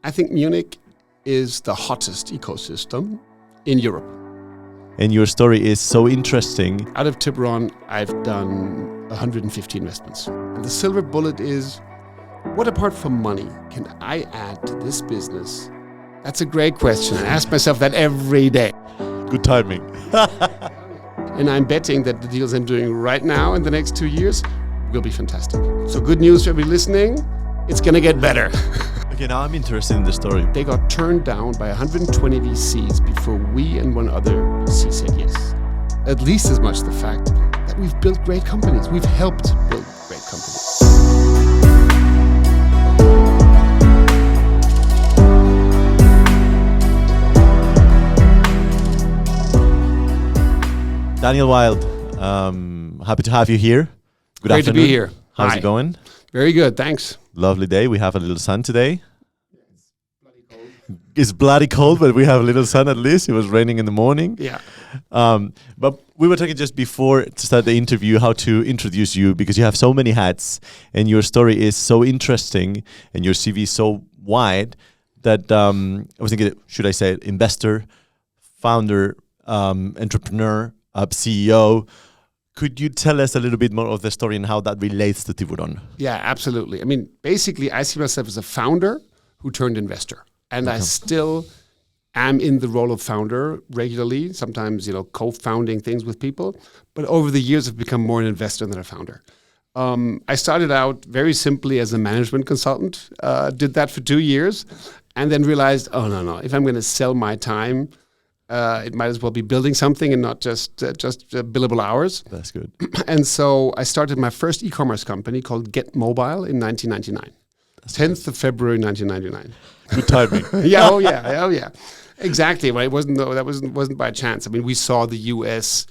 I think Munich is the hottest ecosystem in Europe. And your story is so interesting. Out of Tiburon, I've done 150 investments. And the silver bullet is, what apart from money can I add to this business? That's a great question. I ask myself that every day. Good timing. And I'm betting that the deals I'm doing right now in the next 2 years will be fantastic. So good news for everybody listening, it's going to get better. Okay, now I'm interested in the story. They got turned down by 120 VCs before we and one other VC said yes. At least as much the fact that we've built great companies. We've helped build great companies. Daniel Wild, happy to have you here. Good Great afternoon. to be here. How's Hi. it going? Very good, thanks. Lovely day. We have a little sun today. It's bloody cold, but we have a little sun at least. It was raining in the morning. Yeah. But we were talking just before to start the interview how to introduce you, because you have so many hats and your story is so interesting and your CV is so wide that I was thinking, should I say investor, founder, entrepreneur, CEO? Could you tell us a little bit more of the story and how that relates to Tiburon? Yeah, absolutely. I mean, basically, I see myself as a founder who turned investor. And I still am in the role of founder regularly, sometimes, co-founding things with people. But over the years, I've become more an investor than a founder. I started out very simply as a management consultant, did that for 2 years, and then realized, oh, no, if I'm going to sell my time, it might as well be building something and not just billable hours. That's good. And so I started my first e-commerce company called Get Mobile in 1999. 10th of February 1999. Good timing. Oh yeah. Exactly. Well, that wasn't by chance. I mean, we saw the US,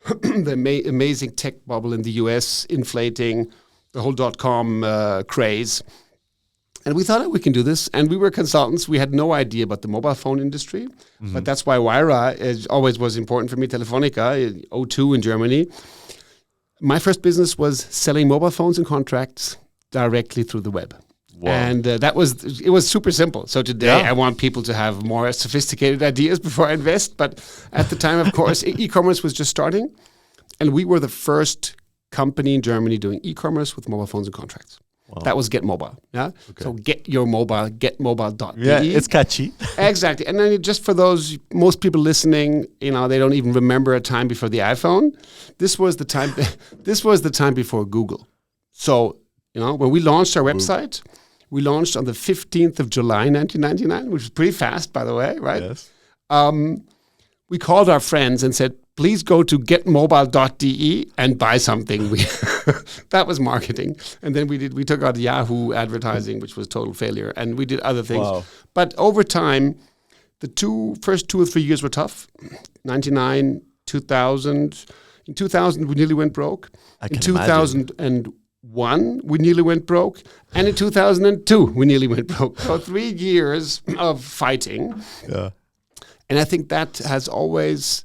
the amazing tech bubble in the US inflating the whole .com craze. And we thought, we can do this. And we were consultants. We had no idea about the mobile phone industry. Mm-hmm. But that's why Wayra always was important for me. Telefonica, O2 in Germany. My first business was selling mobile phones and contracts directly through the web. Wow. And it was super simple. So today I want people to have more sophisticated ideas before I invest. But at the time, of course, e-commerce was just starting. And we were the first company in Germany doing e-commerce with mobile phones and contracts. Wow. That was Get Mobile. Yeah. Okay. So get your mobile, getmobile.de. Yeah, it's catchy. Exactly. And then just for those, most people listening, they don't even remember a time before the iPhone. This was the time. This was the time before Google. So when we launched our website, we launched on the 15th of July, 1999, which was pretty fast, by the way, right? Yes. We called our friends and said, please go to getmobile.de and buy something. That was marketing. And then we took out Yahoo advertising, which was total failure. And we did other things. Wow. But over time, the first 2 or 3 years were tough. 99, 2000. In 2000, we nearly went broke. In 2001, we nearly went broke. And in 2002, we nearly went broke. So 3 years of fighting. Yeah. And I think that has always...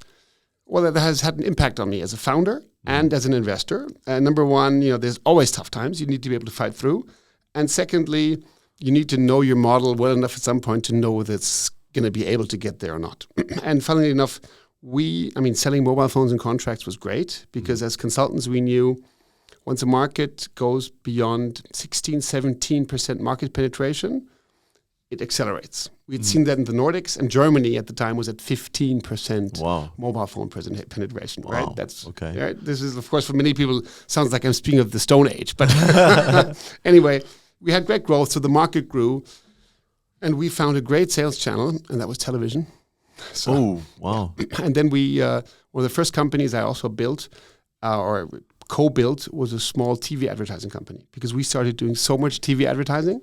that has had an impact on me as a founder and as an investor. Number one, there's always tough times. You need to be able to fight through. And secondly, you need to know your model well enough at some point to know whether it's going to be able to get there or not. And funnily enough, selling mobile phones and contracts was great because as consultants, we knew once a market goes beyond 16, 17% market penetration, it accelerates. We'd seen that in the Nordics, and Germany at the time was at 15% mobile phone penetration. Wow. Right? That's okay. Right? This is, of course, for many people, sounds like I'm speaking of the Stone Age. But anyway, we had great growth, so the market grew, and we found a great sales channel, and that was television. So, and then one of the first companies I also built, or co-built, was a small TV advertising company because we started doing so much TV advertising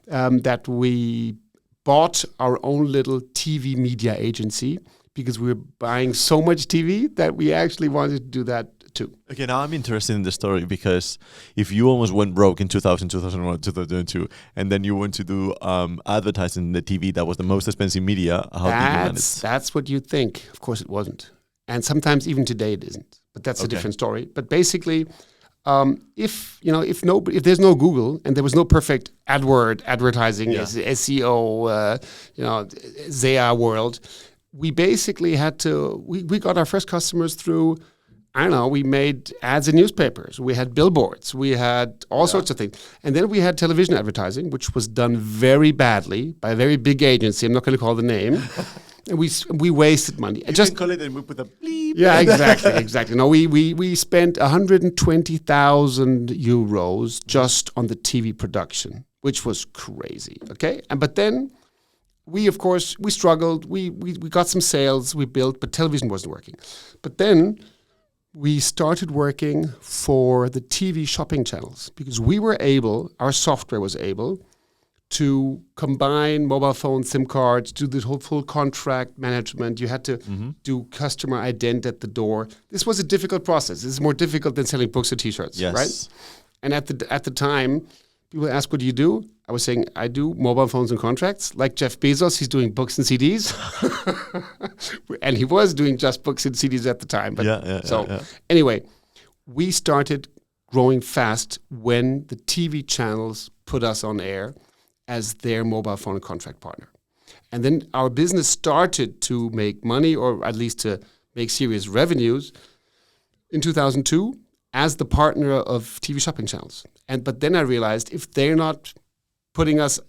that we bought our own little TV media agency because we were buying so much TV that we actually wanted to do that too. Okay, now I'm interested in the story because if you almost went broke in 2000, 2001, 2002, and then you went to do advertising in the TV, that was the most expensive media, how did you manage? That's what you think. Of course it wasn't. And sometimes even today it isn't. But that's a different story. But basically, if there's no Google and there was no perfect advertising, SEO, ZEA world, we basically had to. We got our first customers through. I don't know. We made ads in newspapers. We had billboards. We had all sorts of things, and then we had television advertising, which was done very badly by a very big agency. I'm not going to call the name. And we wasted money. You just call it and we put a bleep. Yeah, exactly. No, we spent 120,000 euros just on the TV production, which was crazy. Okay, but then we struggled. We got some sales. We built, but television wasn't working. But then we started working for the TV shopping channels because our software was able to combine mobile phone SIM cards, do the whole full contract management. You had to do customer ident at the door. This was a difficult process. This is more difficult than selling books or T-shirts, right? And at the time, people ask, what do you do? I was saying, I do mobile phones and contracts. Like Jeff Bezos, he's doing books and CDs. And he was doing just books and CDs at the time. But anyway, we started growing fast when the TV channels put us on air as their mobile phone and contract partner. And then our business started to make money, or at least to make serious revenues, in 2002 as the partner of TV shopping channels. But then I realized if they're not giving us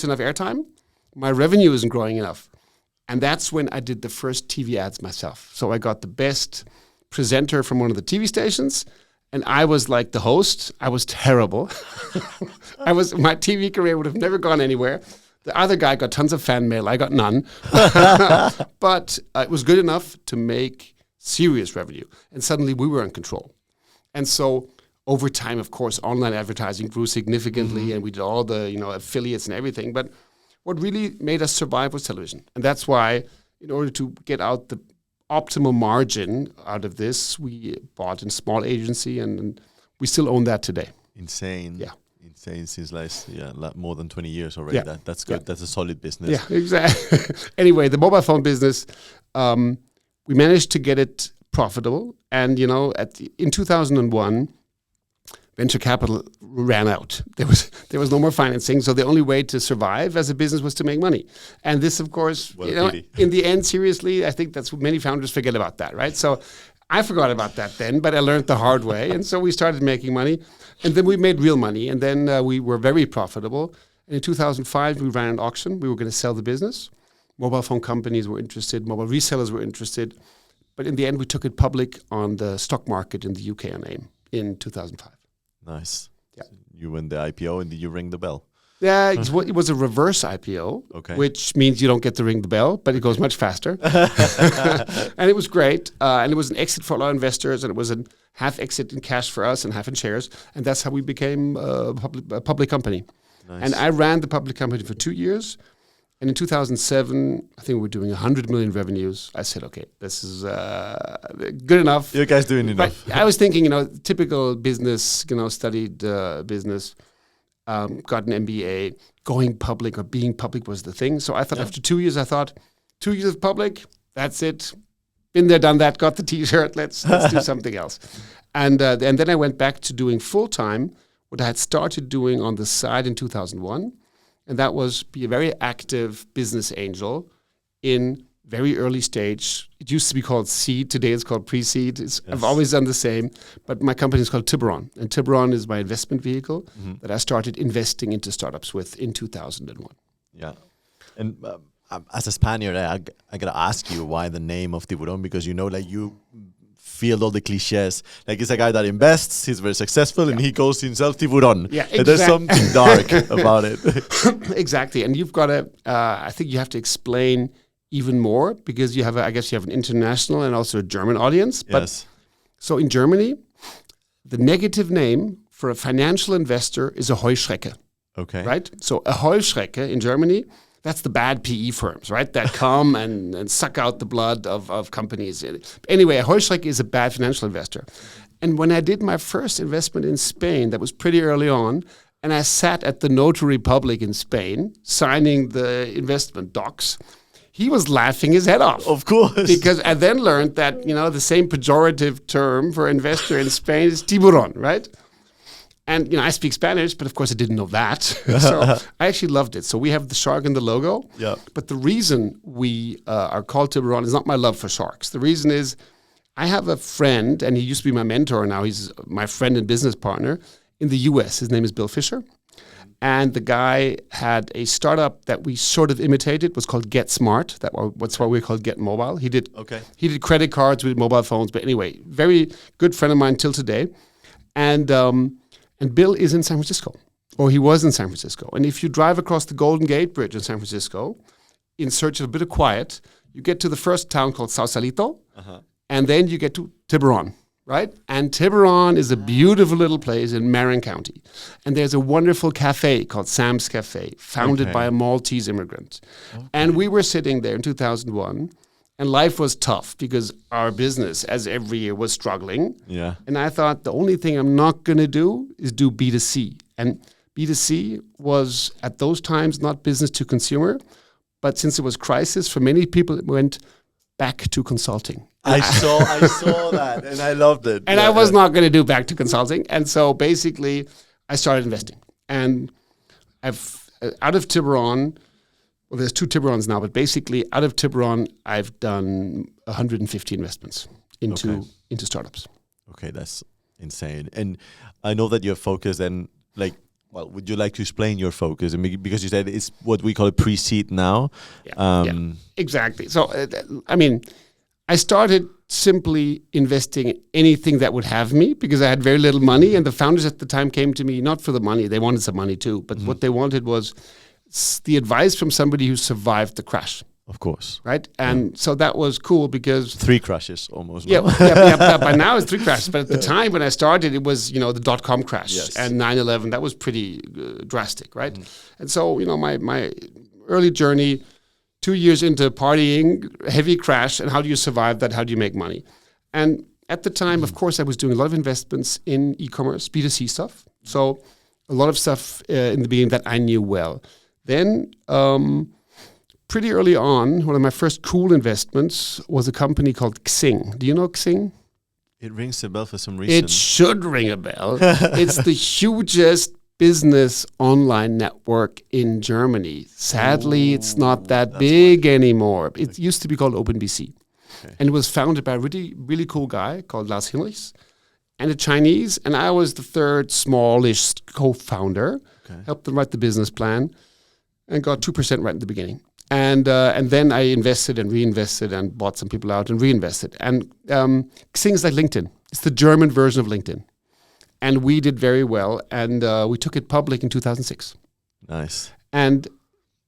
enough airtime, my revenue isn't growing enough. And that's when I did the first TV ads myself. So I got the best presenter from one of the TV stations, and I was like the host. I was terrible. My TV career would have never gone anywhere. The other guy got tons of fan mail. I got none. But it was good enough to make serious revenue. And suddenly we were in control. And so over time, of course, online advertising grew significantly, and we did all the affiliates and everything. But what really made us survive was television. And that's why, in order to get out the optimal margin out of this, we bought a small agency, and we still own that today. Insane. Yeah. Insane since more than 20 years already. Yeah. That's good. Yeah. That's a solid business. Yeah, exactly. Anyway, the mobile phone business, we managed to get it profitable. And, in 2001, venture capital ran out. There was no more financing, so the only way to survive as a business was to make money. And this, of course, in the end, seriously, I think that's what many founders forget about that, right? So I forgot about that then, but I learned the hard way. And so we started making money, and then we made real money, and then we were very profitable. And in 2005, we ran an auction. We were going to sell the business. Mobile phone companies were interested. Mobile resellers were interested. But in the end, we took it public on the stock market in the UK on AIM in 2005. Nice. Yeah. So you win the IPO and did you ring the bell? Yeah, it was a reverse IPO, which means you don't get to ring the bell, but it goes much faster. And it was great. And it was an exit for a lot of investors, and it was a half exit in cash for us and half in shares. And that's how we became a public company. Nice. And I ran the public company for 2 years. And in 2007, I think we were doing 100 million revenues. I said, okay, this is good enough. You guys doing enough. But I was thinking, typical business, studied business, got an MBA, going public or being public was the thing. So I thought after 2 years, 2 years of public, that's it. Been there, done that, got the T-shirt, let's do something else. And then I went back to doing full-time what I had started doing on the side in 2001. And that was be a very active business angel in very early stage. It used to be called seed. Today it's called pre-seed. I've always done the same. But my company is called Tiburon. And Tiburon is my investment vehicle that I started investing into startups with in 2001. Yeah. And as a Spaniard, I got to ask you why the name of Tiburon, because you feel all the cliches. Like, he's a guy that invests, he's very successful, and he calls himself Tiburon. Yeah, exactly. And there's something dark about it. Exactly. And you've got to, I think you have to explain even more, because you have, I guess you have an international and also a German audience. But yes. So in Germany, the negative name for a financial investor is a Heuschrecke. Okay. Right? So a Heuschrecke in Germany, that's the bad PE firms, right? That come and suck out the blood of companies. Anyway, a Heuschrecke is a bad financial investor. And when I did my first investment in Spain, that was pretty early on, and I sat at the notary public in Spain, signing the investment docs, he was laughing his head off. Of course. Because I then learned that, the same pejorative term for investor in Spain is tiburón, right? And I speak Spanish, but of course I didn't know that. So I actually loved it. So we have the shark in the logo. Yeah. But the reason we are called Tiburon is not my love for sharks. The reason is I have a friend, and he used to be my mentor. Now he's my friend and business partner in the US. His name is Bill Fisher. And the guy had a startup that we sort of imitated. It was called Get Smart. That's why we called Get Mobile. He did credit cards with mobile phones. But anyway, very good friend of mine till today. And Bill is in San Francisco, or he was in San Francisco. And if you drive across the Golden Gate Bridge in San Francisco, in search of a bit of quiet, you get to the first town called Sausalito, and then you get to Tiburon, right? And Tiburon is a beautiful little place in Marin County. And there's a wonderful cafe called Sam's Cafe, founded by a Maltese immigrant. Okay. And we were sitting there in 2001, and life was tough because our business, as every year, was struggling. Yeah. And I thought the only thing I'm not going to do is do B2C. And B2C was, at those times, not business to consumer. But since it was crisis, for many people, it went back to consulting. I saw that, and I loved it. And I was not going to do back to consulting. And so basically, I started investing. And I've out of Tiburon, well, there's 2 Tiburons now, but basically out of Tiburon, I've done 150 investments into startups. Okay, that's insane. And I know that you're focused and would you like to explain your focus? Because you said it's what we call a pre-seed now. Yeah, exactly. So, I started simply investing in anything that would have me because I had very little money. And the founders at the time came to me, not for the money. They wanted some money too. But what they wanted was the advice from somebody who survived the crash. Of course. Right? And so that was cool because... 3 crashes almost. Yeah, by now it's 3 crashes. But at the time when I started, it was, the .com crash and 9/11. That was pretty drastic, right? And so, my early journey, 2 years into partying, heavy crash, and how do you survive that? How do you make money? And at the time, of course, I was doing a lot of investments in e-commerce, B2C stuff. So a lot of stuff in the beginning that I knew well. Then... pretty early on, one of my first cool investments was a company called Xing. Do you know Xing? It rings a bell for some reason. It should ring a bell. It's the hugest business online network in Germany. Sadly, it's not that big anymore. It used to be called OpenBC. Okay. And it was founded by a really, really cool guy called Lars Hinrichs and a Chinese. And I was the third smallish co-founder, helped them write the business plan, and got 2% right in the beginning. And then I invested and reinvested and bought some people out and reinvested. And Xing is like LinkedIn. It's the German version of LinkedIn. And we did very well. And we took it public in 2006. Nice. And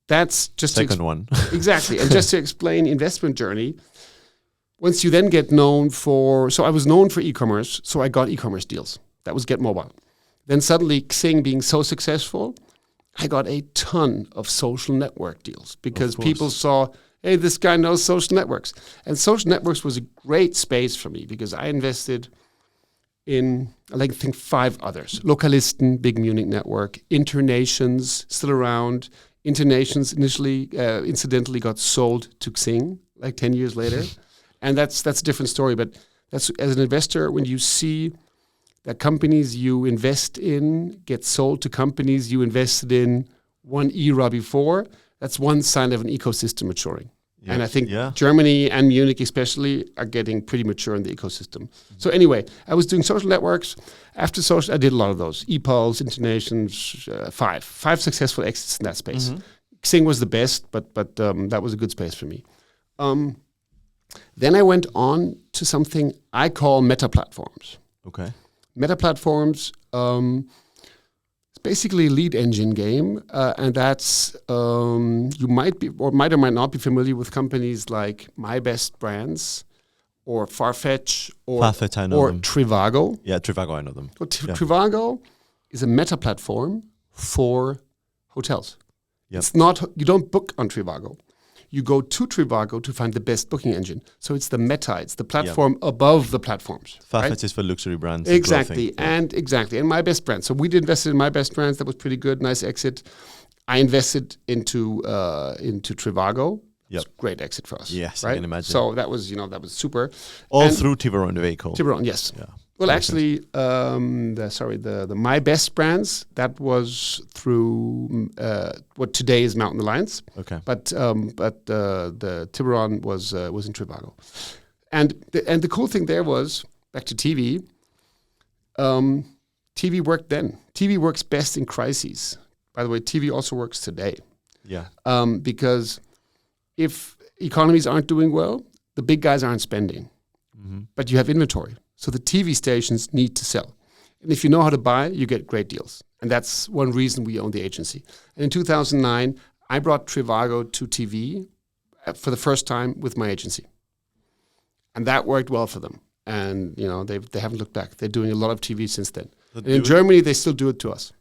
that's just... Second one. Exactly. And just to explain investment journey, once you then get known for... So I was known for e-commerce, so I got e-commerce deals. That was Get Mobile. Then suddenly Xing being so successful... I got a ton of social network deals because people saw, hey, this guy knows social networks. And social networks was a great space for me because I invested in, I think, 5 others. Lokalisten, big Munich network. Internations, still around. Internations initially, incidentally, got sold to Xing like 10 years later. And that's a different story. But that's as an investor, when you see... that companies you invest in get sold to companies you invested in one era before, that's one sign of an ecosystem maturing. Yes. And I think Germany and Munich especially are getting pretty mature in the ecosystem. Mm-hmm. So anyway, I was doing social networks. After social, I did a lot of those. ePulse, Internations, 5 successful exits in that space. Mm-hmm. Xing was the best, but that was a good space for me. Then I went on to something I call meta platforms. Okay. Meta platforms, it's basically a lead engine game, and that's you might or might not be familiar with companies like My Best Brands, or Farfetch, or Trivago. Yeah, Trivago, I know them. So Trivago is a meta platform for hotels. Yep. It's not, you don't book on Trivago. You go to Trivago to find the best booking engine. So it's the meta, it's the platform above the platforms. Farfetch is for luxury brands. Exactly, and My Best Brands. So we invested in My Best Brands. That was pretty good, nice exit. I invested into Trivago. Yep. It's a great exit for us. Yes, right? I can imagine. So that was super. All through Tiburon vehicle. Tiburon, yes. Yeah. Well, actually, the My Best brands, that was through what today is Mountain Alliance. Okay. But the Tiburon was in Trivago, and the cool thing there was, back to TV. TV worked then. TV works best in crises. By the way, TV also works today. Yeah. Because if economies aren't doing well, the big guys aren't spending, but you have inventory. So the TV stations need to sell. And if you know how to buy, you get great deals. And that's one reason we own the agency. And in 2009, I brought Trivago to TV for the first time with my agency. And that worked well for them. And they haven't looked back. They're doing a lot of TV since then. And in Germany, they still do it to us.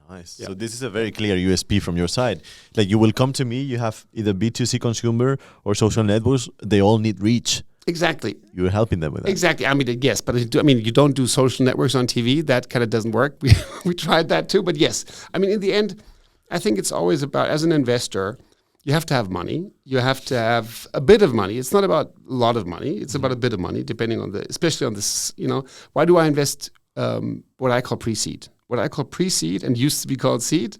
Nice. Yeah. So this is a very clear USP from your side. Like, you will come to me, you have either B2C consumer or social networks. They all need reach. Exactly. You're helping them with that. Exactly. I mean, yes, but you don't do social networks on TV. That kind of doesn't work. We tried that too, but yes. I mean, in the end, I think it's always about, as an investor, you have to have money. You have to have a bit of money. It's not about a lot of money. It's about a bit of money, depending on especially on this, why do I invest what I call pre-seed? What I call pre-seed, and used to be called seed,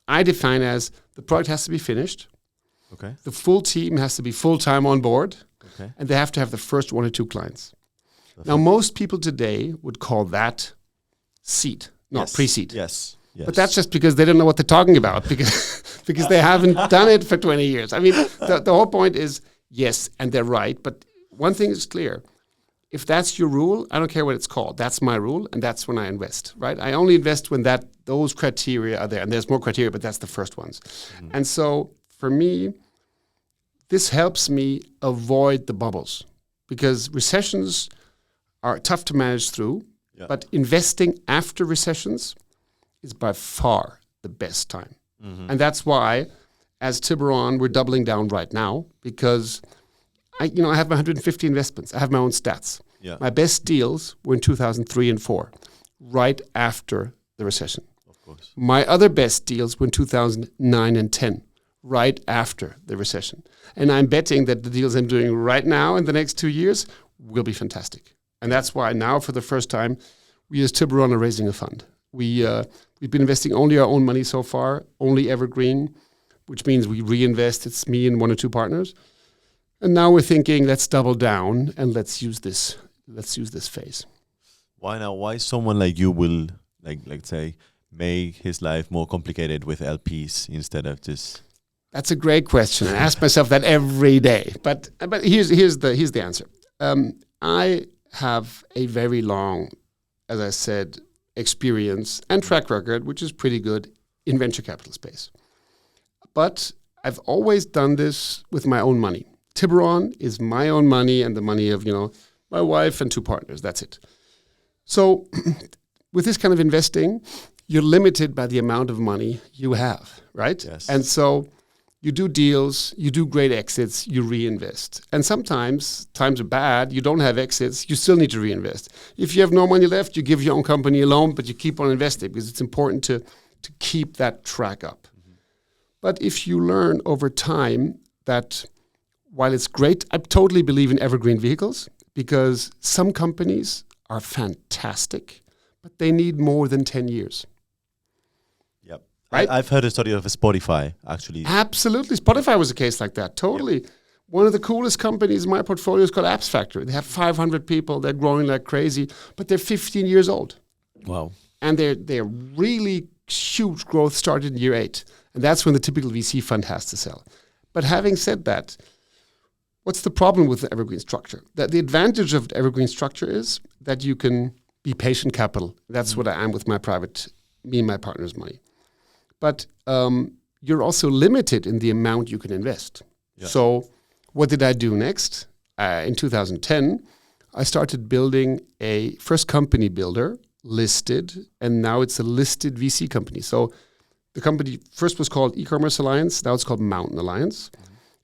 I define as the product has to be finished. Okay. The full team has to be full-time on board. Okay. And they have to have the first 1 or 2 clients. Now, most people today would call that seed, not pre-seed. Yes. But that's just because they don't know what they're talking about, because they haven't done it for 20 years. I mean, the whole point is, yes, and they're right. But one thing is clear. If that's your rule, I don't care what it's called. That's my rule, and that's when I invest, right? I only invest when those criteria are there. And there's more criteria, but that's the first ones. And so, for me, this helps me avoid the bubbles, because recessions are tough to manage through, but investing after recessions is by far the best time. And that's why, as Tiburon, we're doubling down right now, because I have 150 investments. I have my own stats. Yeah. My best deals were in 2003 and 4, right after the recession. Of course. My other best deals were in 2009 and 10, right after the recession. And I'm betting that the deals I'm doing right now in the next 2 years will be fantastic. And that's why now, for the first time, we as Tiburon are raising a fund. We've been investing only our own money so far, only evergreen, which means we reinvest. It's me and 1 or 2 partners. And now we're thinking, let's double down and let's use this phase. Why now? Why someone like you will, let's say, make his life more complicated with LPs instead of just... That's a great question. I ask myself that every day. But here's the answer. I have a very long, as I said, experience and track record, which is pretty good in venture capital space. But I've always done this with my own money. Tiburon is my own money and the money of, my wife and 2 partners. That's it. So with this kind of investing, you're limited by the amount of money you have, right? Yes. And so you do deals, you do great exits, you reinvest. And sometimes times are bad, you don't have exits, you still need to reinvest. If you have no money left, you give your own company a loan, but you keep on investing because it's important to keep that track up. But if you learn over time that while it's great, I totally believe in evergreen vehicles, because some companies are fantastic, but they need more than 10 years. Yep. Right? I've heard a story of a Spotify, actually. Absolutely. Spotify was a case like that. Totally. Yep. One of the coolest companies in my portfolio is called Apps Factory. They have 500 people. They're growing like crazy, but they're 15 years old. Wow. And they're really huge growth started in year 8. And that's when the typical VC fund has to sell. But having said that, what's the problem with the evergreen structure? That the advantage of the evergreen structure is that you can be patient capital. That's what I am with me and my partner's money. But you're also limited in the amount you can invest. Yeah. So what did I do next? In 2010, I started building a first company builder, listed, and now it's a listed VC company. So the company first was called E-Commerce Alliance, now it's called Mountain Alliance.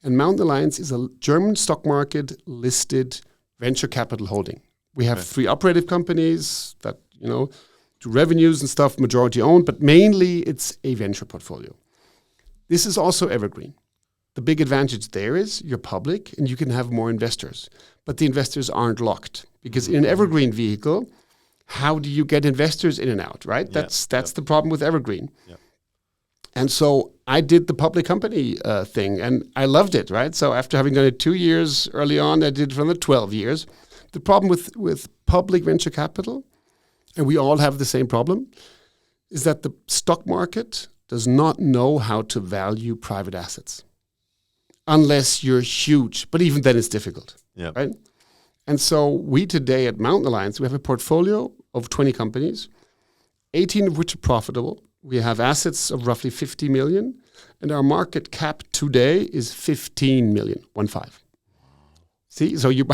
And Mountain Alliance is a German stock market listed venture capital holding. We have 3 operative companies that, do revenues and stuff, majority owned, but mainly it's a venture portfolio. This is also evergreen. The big advantage there is you're public and you can have more investors, but the investors aren't locked. Because in an evergreen vehicle, how do you get investors in and out, right? That's the problem with evergreen. Yeah. And so I did the public company thing, and I loved it, right? So after having done it 2 years early on, I did it for another 12 years. The problem with public venture capital, and we all have the same problem, is that the stock market does not know how to value private assets unless you're huge. But even then it's difficult, right? And so we today at Mountain Alliance, we have a portfolio of 20 companies, 18 of which are profitable. We have assets of roughly 50 million, and our market cap today is 15 million, 15. See, so you're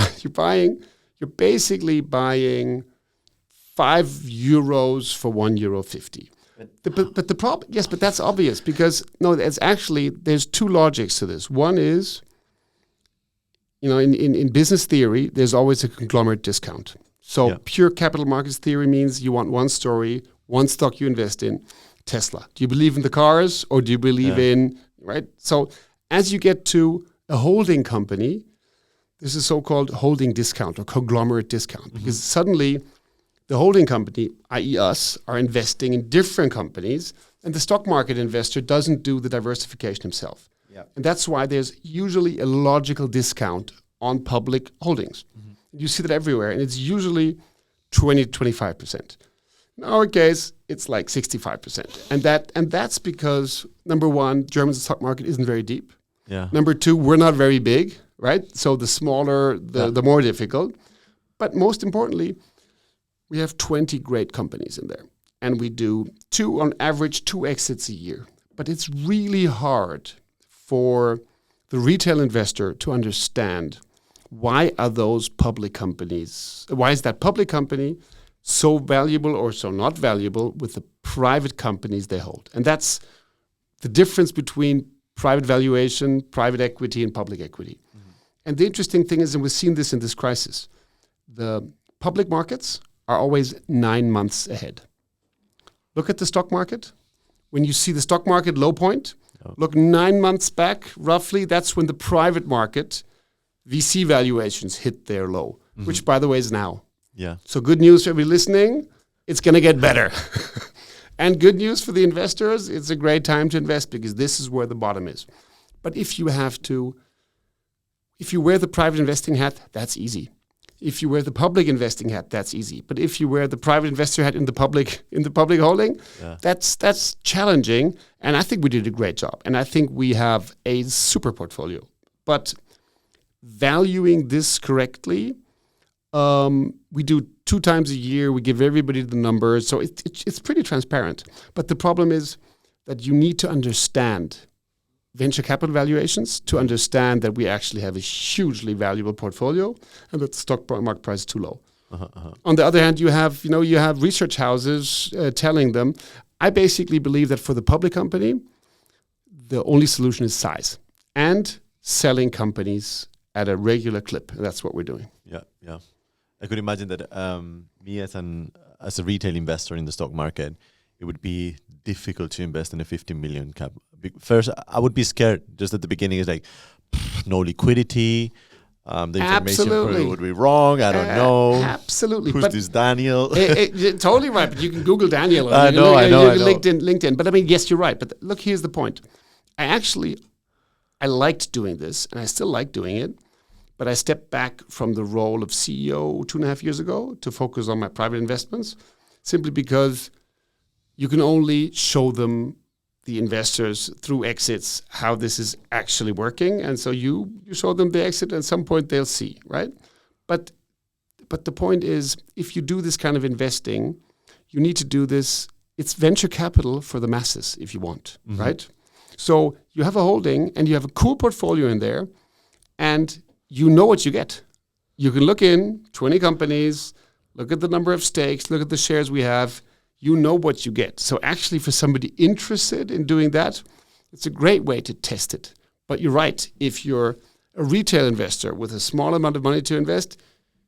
basically buying €5 for €1.50. But the problem, yes, but that's obvious because it's actually, there's two logics to this. One is, in business theory, there's always a conglomerate discount. So pure capital markets theory means you want one story, one stock you invest in. Tesla. Do you believe in the cars or do you believe in, right? So as you get to a holding company, there's a so-called holding discount or conglomerate discount because suddenly the holding company, i.e. us, are investing in different companies and the stock market investor doesn't do the diversification himself. And that's why there's usually a logical discount on public holdings. You see that everywhere and it's usually 20 to 25%. In our case, it's like 65%. And that's because, number one, Germany's stock market isn't very deep. Number two, we're not very big, right? So the smaller, the more difficult. But most importantly, we have 20 great companies in there. And we do on average, 2 exits a year. But it's really hard for the retail investor to understand why are those public companies, why is that public company so valuable or so not valuable with the private companies they hold. And that's the difference between private valuation, private equity, and public equity. And the interesting thing is, and we've seen this in this crisis, the public markets are always 9 months ahead. Look at the stock market. When you see the stock market low point, look 9 months back, roughly, that's when the private market, VC valuations hit their low, which, by the way, is now. So good news for everybody listening, it's going to get better. And good news for the investors, it's a great time to invest because this is where the bottom is. But if you wear the private investing hat, that's easy. If you wear the public investing hat, that's easy. But if you wear the private investor hat in the public holding, that's challenging. And I think we did a great job. And I think we have a super portfolio. But valuing this correctly, we do 2 times a year. We give everybody the numbers. So it's pretty transparent. But the problem is that you need to understand venture capital valuations to understand that we actually have a hugely valuable portfolio and that the stock market price is too low. On the other hand, you have research houses telling them, I basically believe that for the public company, the only solution is size and selling companies at a regular clip. And that's what we're doing. Yeah. I could imagine that me as a retail investor in the stock market, it would be difficult to invest in a 50 million cap. First, I would be scared just at the beginning. It's like, no liquidity. The information probably would be wrong. I don't know. Absolutely. Who's this Daniel? Totally right. But you can Google Daniel. I know. LinkedIn. But I mean, yes, you're right. But look, here's the point. I liked doing this, and I still like doing it. But I stepped back from the role of CEO 2.5 years ago to focus on my private investments, simply because you can only show them, the investors, through exits, how this is actually working. And so you show them the exit, and at some point they'll see, right? But the point is, if you do this kind of investing, you need to do this. It's venture capital for the masses, if you want, right? So you have a holding, and you have a cool portfolio in there, and you know what you get. You can look in 20 companies, look at the number of stakes, look at the shares we have. You know what you get. So actually, for somebody interested in doing that, it's a great way to test it. But you're right. If you're a retail investor with a small amount of money to invest,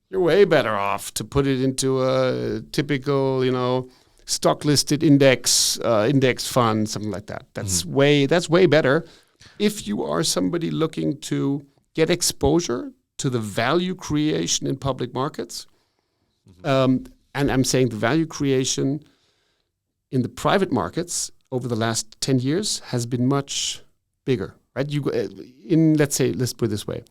you're way better off to put it into a typical, stock-listed index fund, something like that. That's way better. If you are somebody looking to get exposure to the value creation in public markets, And I'm saying the value creation in the private markets over the last 10 years has been much bigger, right? Let's put it this way.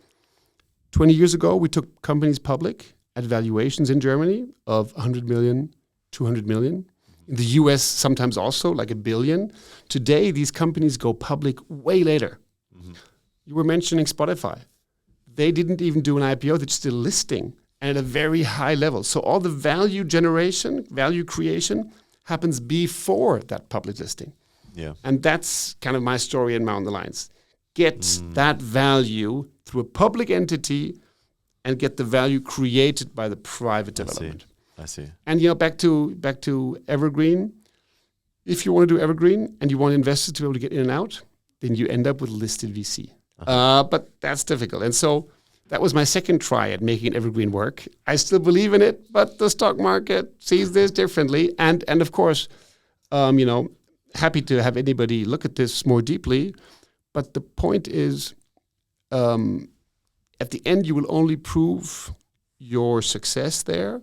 20 years ago, we took companies public at valuations in Germany of 100 million, 200 million. In the US, sometimes also like $1 billion. Today, these companies go public way later. You were mentioning Spotify. They didn't even do an IPO, they're just a listing and at a very high level. So all the value generation, value creation happens before that public listing. Yeah. And that's kind of my story in Mountain Alliance. Get that value through a public entity and get the value created by the private development. I see. And back to Evergreen. If you want to do Evergreen and you want investors to be able to get in and out, then you end up with listed VC. But that's difficult. And so that was my second try at making Evergreen work. I still believe in it, but the stock market sees this differently. And of course, happy to have anybody look at this more deeply. But the point is, at the end, you will only prove your success there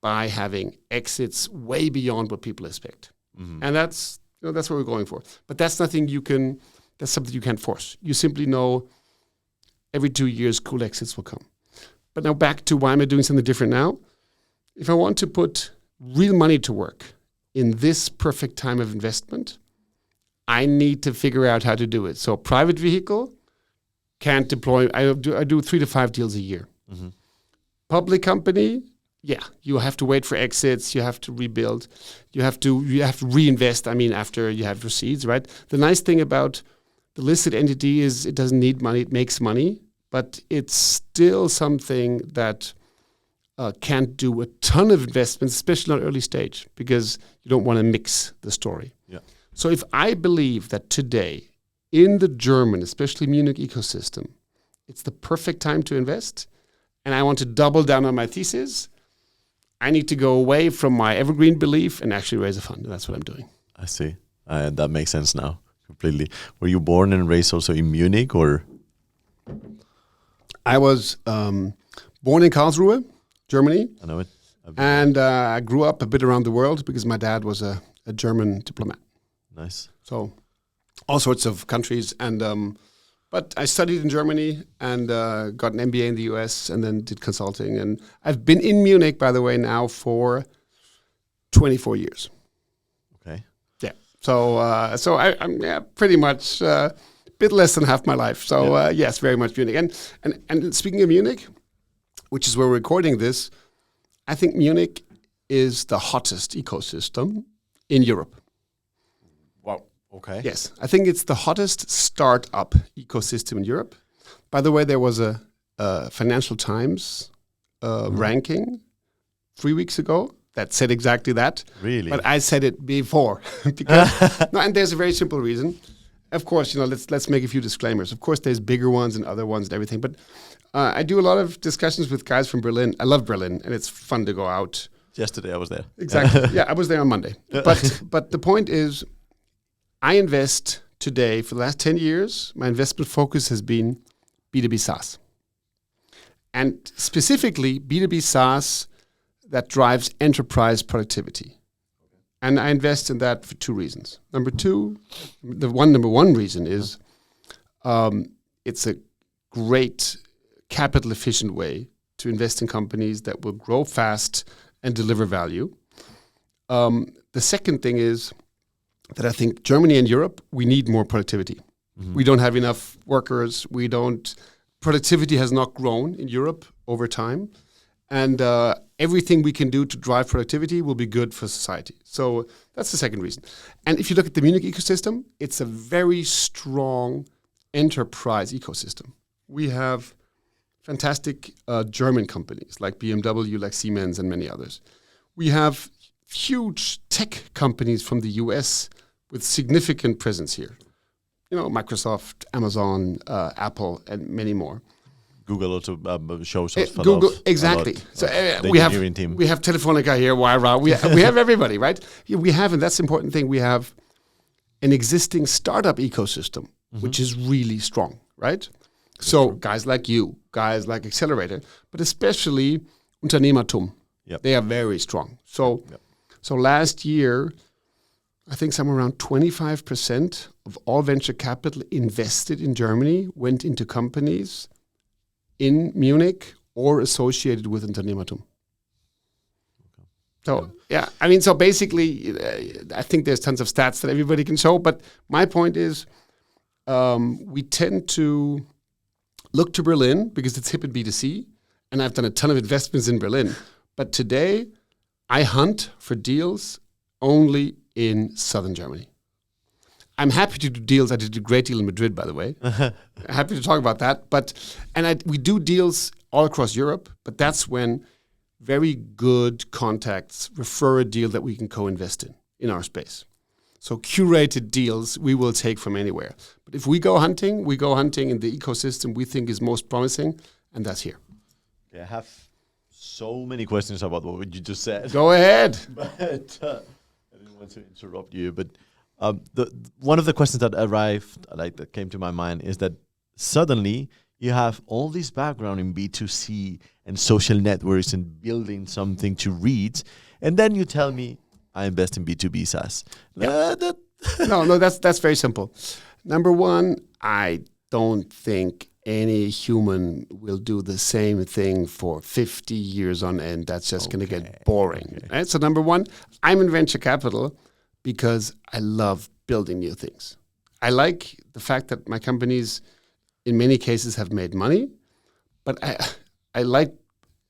by having exits way beyond what people expect. And that's what we're going for. But that's something you can't force. You simply know every 2 years cool exits will come. But now back to why am I doing something different now? If I want to put real money to work in this perfect time of investment, I need to figure out how to do it. So private vehicle can't deploy. I do 3 to 5 deals a year. Public company, you have to wait for exits. You have to rebuild. You have to reinvest. After you have receipts, right? The nice thing about the listed entity is it doesn't need money. It makes money, but it's still something that can't do a ton of investments, especially not early stage, because you don't want to mix the story. Yeah. So if I believe that today in the German, especially Munich ecosystem, it's the perfect time to invest, and I want to double down on my thesis, I need to go away from my evergreen belief and actually raise a fund. And that's what I'm doing. I see. That makes sense now completely. Were you born and raised also in Munich, or? I was born in Karlsruhe, Germany. I know it. And I grew up a bit around the world because my dad was a German diplomat. Nice. So all sorts of countries. But I studied in Germany and got an MBA in the US and then did consulting. And I've been in Munich, by the way, now for 24 years. Okay. Yeah. So I'm pretty much a bit less than half my life. So yes, very much Munich. And speaking of Munich, which is where we're recording this, I think Munich is the hottest ecosystem in Europe. Wow. Okay. Yes, I think it's the hottest startup ecosystem in Europe. By the way, there was a Financial Times ranking 3 weeks ago that said exactly that. Really? But I said it before because and there's a very simple reason. Of course, let's make a few disclaimers. Of course, there's bigger ones and other ones and everything. But I do a lot of discussions with guys from Berlin. I love Berlin, and it's fun to go out. Yesterday I was there. Exactly. Yeah, I was there on Monday. But the point is, I invest today, for the last 10 years, my investment focus has been B2B SaaS. And specifically, B2B SaaS that drives enterprise productivity. And I invest in that for 2 reasons. Number one reason is it's a great capital efficient way to invest in companies that will grow fast and deliver value. The second thing is that I think Germany and Europe, we need more productivity. Mm-hmm. We don't have enough workers. Productivity has not grown in Europe over time. And everything we can do to drive productivity will be good for society. So that's the second reason. And if you look at the Munich ecosystem, it's a very strong enterprise ecosystem. We have fantastic German companies like BMW, like Siemens, and many others. We have huge tech companies from the US with significant presence here. Microsoft, Amazon, Apple, and many more. Google also shows us Google, exactly. So we have Telefonica here, Wayra. We have everybody, right? We have, and that's the important thing. We have an existing startup ecosystem, which is really strong, right? So guys like you, guys like Accelerator, but especially Unternehmertum. Yep. They are very strong. So, Yep. so last year, I think somewhere around 25% of all venture capital invested in Germany went into companies in Munich or associated with Unternehmertum. So, yeah, I mean, so basically, I think there's tons of stats that everybody can show, but my point is we tend to look to Berlin because it's hip in B2C, and I've done a ton of investments in Berlin. But today, I hunt for deals only in southern Germany. I'm happy to do deals. I did a great deal in Madrid, by the way. Happy to talk about that. We do deals all across Europe, but that's when very good contacts refer a deal that we can co-invest in our space. So curated deals we will take from anywhere. But if we go hunting in the ecosystem we think is most promising, and that's here. Yeah, I have so many questions about what you just said. Go ahead. But I didn't want to interrupt you. But one of the questions that came to my mind is that suddenly you have all this background in B2C and social networks and building something to read, and then you tell me I invest in B2B SaaS. Yep. No, that's very simple. Number one, I don't think any human will do the same thing for 50 years on end. That's just going to get boring. Okay. Right? So number one, I'm in venture capital because I love building new things. I like the fact that my companies, in many cases, have made money, but I like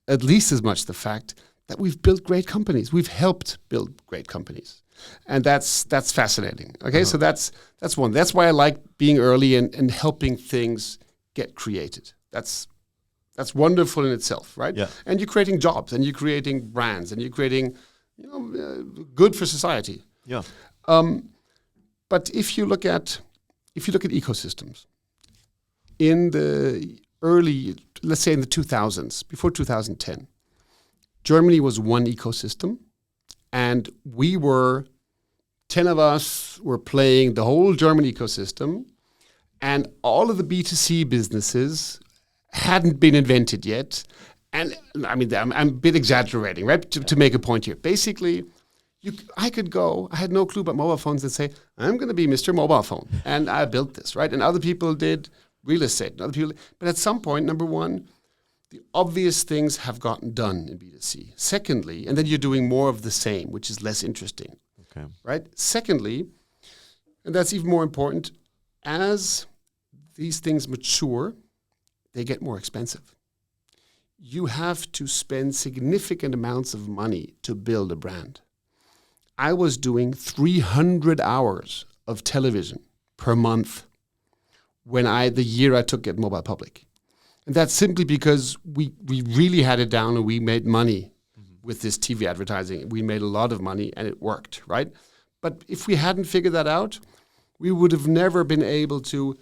at least as much the fact that we've built great companies. We've helped build great companies. And that's fascinating. Okay, so that's one. That's why I like being early and helping things get created. That's wonderful in itself, right? Yeah. And you're creating jobs, and you're creating brands, and you're creating good for society. Yeah. But if you look at ecosystems, in the early, let's say in the 2000s, before 2010, Germany was one ecosystem, and 10 of us were playing the whole German ecosystem, and all of the B2C businesses hadn't been invented yet. And I mean, I'm a bit exaggerating, right? To make a point here. Basically, I had no clue about mobile phones and say, I'm going to be Mr. Mobile Phone. And I built this, right? And other people did real estate. And other people, but at some point, number one, the obvious things have gotten done in B2C. Secondly, and then you're doing more of the same, which is less interesting, right? Secondly, and that's even more important, as these things mature, they get more expensive. You have to spend significant amounts of money to build a brand. I was doing 300 hours of television per month the year I took it mobile public. And that's simply because we really had it down and we made money with this TV advertising. We made a lot of money and it worked, right? But if we hadn't figured that out, we would have never been able to.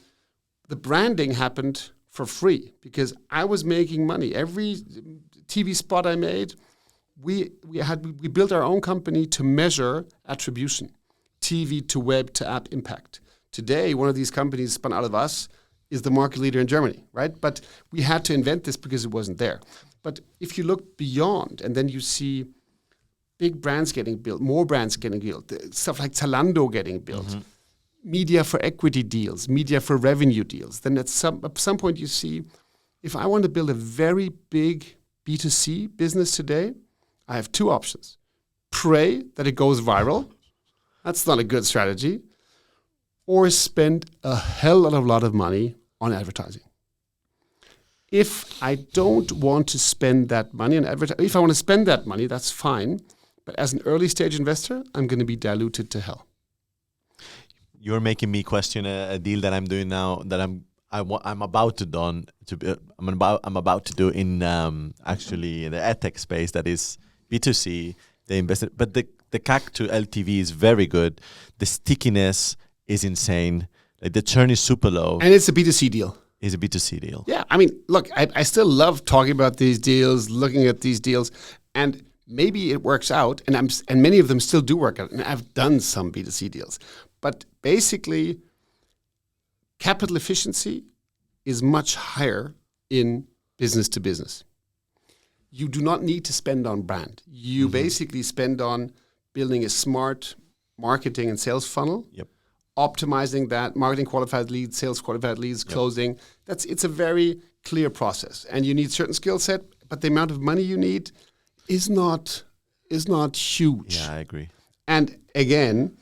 The branding happened for free because I was making money. Every TV spot I made, we built our own company to measure attribution, TV to web to app impact. Today, one of these companies spun out of us is the market leader in Germany, right? But we had to invent this because it wasn't there. But if you look beyond, and then you see big brands getting built, more brands getting built, stuff like Zalando getting built, media for equity deals, media for revenue deals, then at some point you see, if I want to build a very big B2C business today, I have two options. Pray that it goes viral. That's not a good strategy. Or spend a hell of a lot of money on advertising. If I don't want to spend that money on advertising, if I want to spend that money, that's fine. But as an early stage investor, I'm going to be diluted to hell. You're making me question a deal that I'm doing now that I'm about to do in actually in the edtech space that is B2C. They invested, but the CAC to LTV is very good. The stickiness is insane. Like the churn is super low. And it's a B2C deal. It's a B2C deal. Yeah, I mean, look, I still love talking about these deals, looking at these deals, and maybe it works out, and many of them still do work out, and I've done some B2C deals. But basically, capital efficiency is much higher in business to business. you do not need to spend on brand. You basically spend on building a smart marketing and sales funnel, optimizing that, marketing qualified leads, sales qualified leads, closing. It's a very clear process. And you need certain skill set, but the amount of money you need is not huge. Yeah, I agree. And again,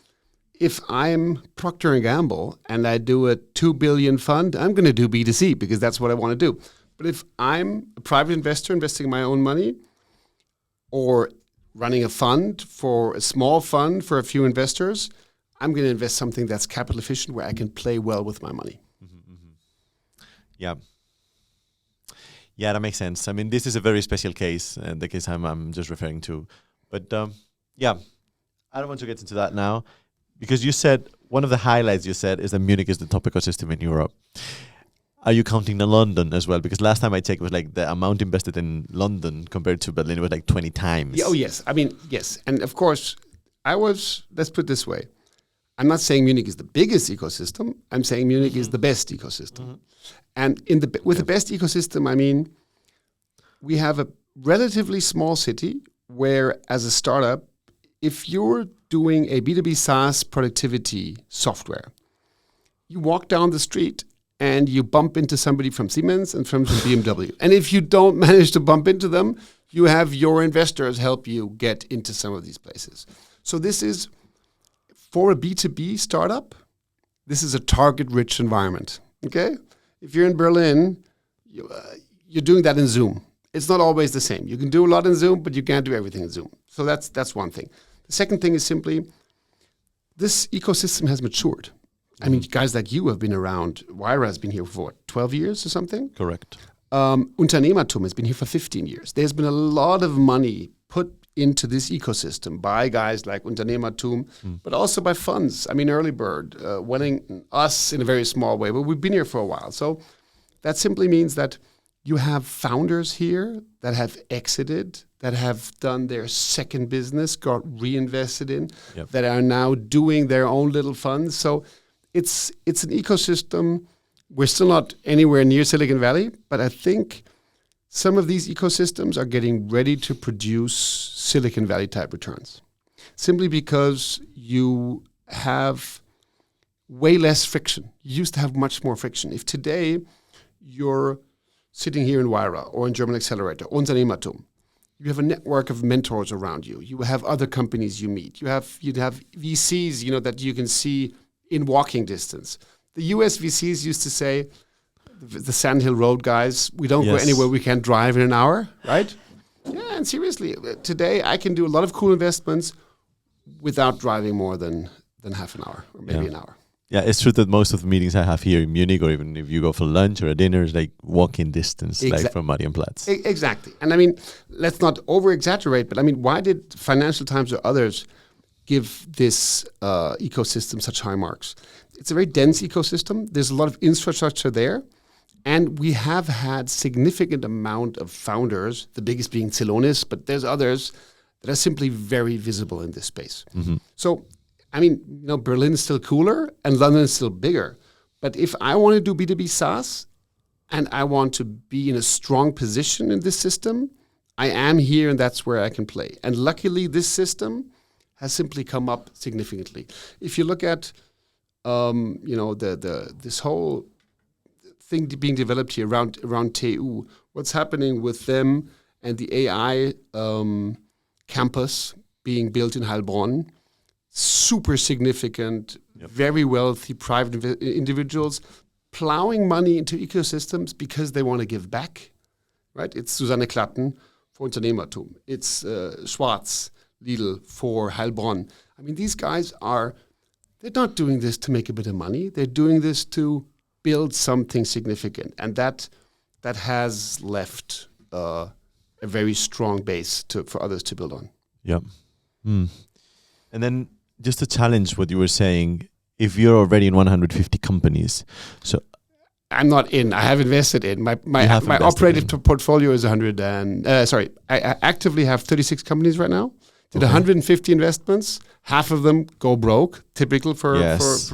if I'm Procter & Gamble and I do a 2 billion fund, I'm going to do B2C because that's what I want to do. But if I'm a private investor investing my own money or running a fund for a small fund for a few investors, I'm going to invest something that's capital efficient where I can play well with my money. Yeah. Yeah, that makes sense. I mean, this is a very special case, the case I'm just referring to. But yeah, I don't want to get into that now because you said, one of the highlights you said is that Munich is the top ecosystem in Europe. Are you counting the London as well? Because last time I checked, it was like the amount invested in London compared to Berlin, it was like 20 times. Yeah, oh, yes. I mean, yes. And of course, let's put it this way. I'm not saying Munich is the biggest ecosystem. I'm saying Munich is the best ecosystem. And with the best ecosystem, I mean, we have a relatively small city where, as a startup, if you're doing a B2B SaaS productivity software, you walk down the street and you bump into somebody from Siemens and from BMW. And if you don't manage to bump into them, you have your investors help you get into some of these places. So this is, for a B2B startup, this is a target-rich environment, okay? If you're in Berlin, you're doing that in Zoom. It's not always the same. You can do a lot in Zoom, but you can't do everything in Zoom. So that's one thing. The second thing is simply, this ecosystem has matured. I mean, guys like you have been around. Wayra has been here for 12 years or something? Correct. Unternehmertum has been here for 15 years. There's been a lot of money put into this ecosystem by guys like Unternehmertum, but also by funds. I mean, Early Bird, Welling, us in a very small way, but we've been here for a while. So that simply means that you have founders here that have exited, that have done their second business, got reinvested in, that are now doing their own little funds. So it's an ecosystem. We're still not anywhere near Silicon Valley, but I think some of these ecosystems are getting ready to produce Silicon Valley type returns, simply because you have way less friction. You used to have much more friction. If today you're sitting here in Wayra or in German Accelerator, Unternehmertum, you have a network of mentors around you. You have other companies you meet. You'd have VCs, that you can see in walking distance. The US VCs used to say, the Sand Hill Road guys, we don't go anywhere we can't drive in an hour, right? Yeah, and seriously, today I can do a lot of cool investments without driving more than half an hour or maybe an hour. Yeah, it's true that most of the meetings I have here in Munich, or even if you go for lunch or a dinner, is like walking distance, like from Marienplatz. Exactly. And I mean, let's not over-exaggerate, but I mean, why did Financial Times or others give this ecosystem such high marks? It's a very dense ecosystem. There's a lot of infrastructure there. And we have had significant amount of founders, the biggest being Celonis, but there's others that are simply very visible in this space. So, I mean, Berlin is still cooler and London is still bigger. But if I want to do B2B SaaS and I want to be in a strong position in this system, I am here and that's where I can play. And luckily, this system has simply come up significantly. If you look at, this whole thing being developed here around TU, what's happening with them and the AI campus being built in Heilbronn, super significant, very wealthy private individuals plowing money into ecosystems because they want to give back, right? It's Susanne Klatten for Unternehmertum. It's Schwarz, Lidl for Heilbronn. I mean, these guys they're not doing this to make a bit of money. They're doing this to build something significant. And that has left a very strong base for others to build on. Yeah. And then just to challenge what you were saying, if you're already in 150 companies, so I'm not in. I have invested in. My operative portfolio is 100 and I actively have 36 companies right now. Did 150 investments. Half of them go broke, typical for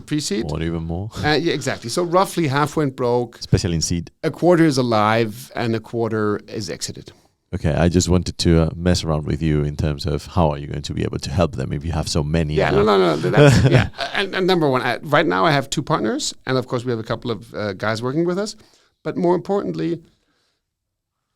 pre-seed. Or even more. Yeah, exactly. So roughly half went broke. Especially in seed. A quarter is alive and a quarter is exited. Okay, I just wanted to mess around with you in terms of how are you going to be able to help them if you have so many. Yeah, no. That's, yeah, and number one, right now I have 2 partners, and of course we have a couple of guys working with us. But more importantly,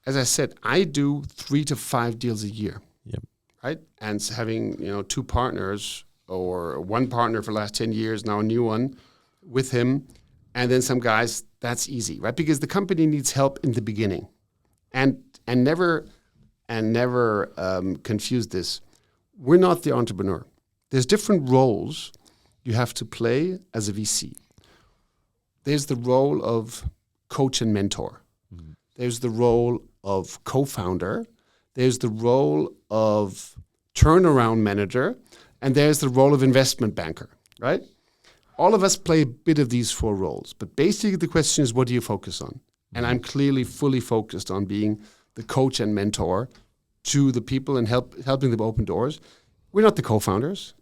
as I said, I do 3 to 5 deals a year. Yep. Right, and having 2 partners or 1 partner for the last 10 years, now a new one with him, and then some guys. That's easy, right? Because the company needs help in the beginning, and never confuse this. We're not the entrepreneur. There's different roles you have to play as a VC. There's the role of coach and mentor. Mm-hmm. There's the role of co-founder. There's the role of turnaround manager. And there's the role of investment banker, right? All of us play a bit of these 4 roles. But basically the question is, what do you focus on? And I'm clearly fully focused on being the coach and mentor to the people and helping them open doors. We're not the co-founders.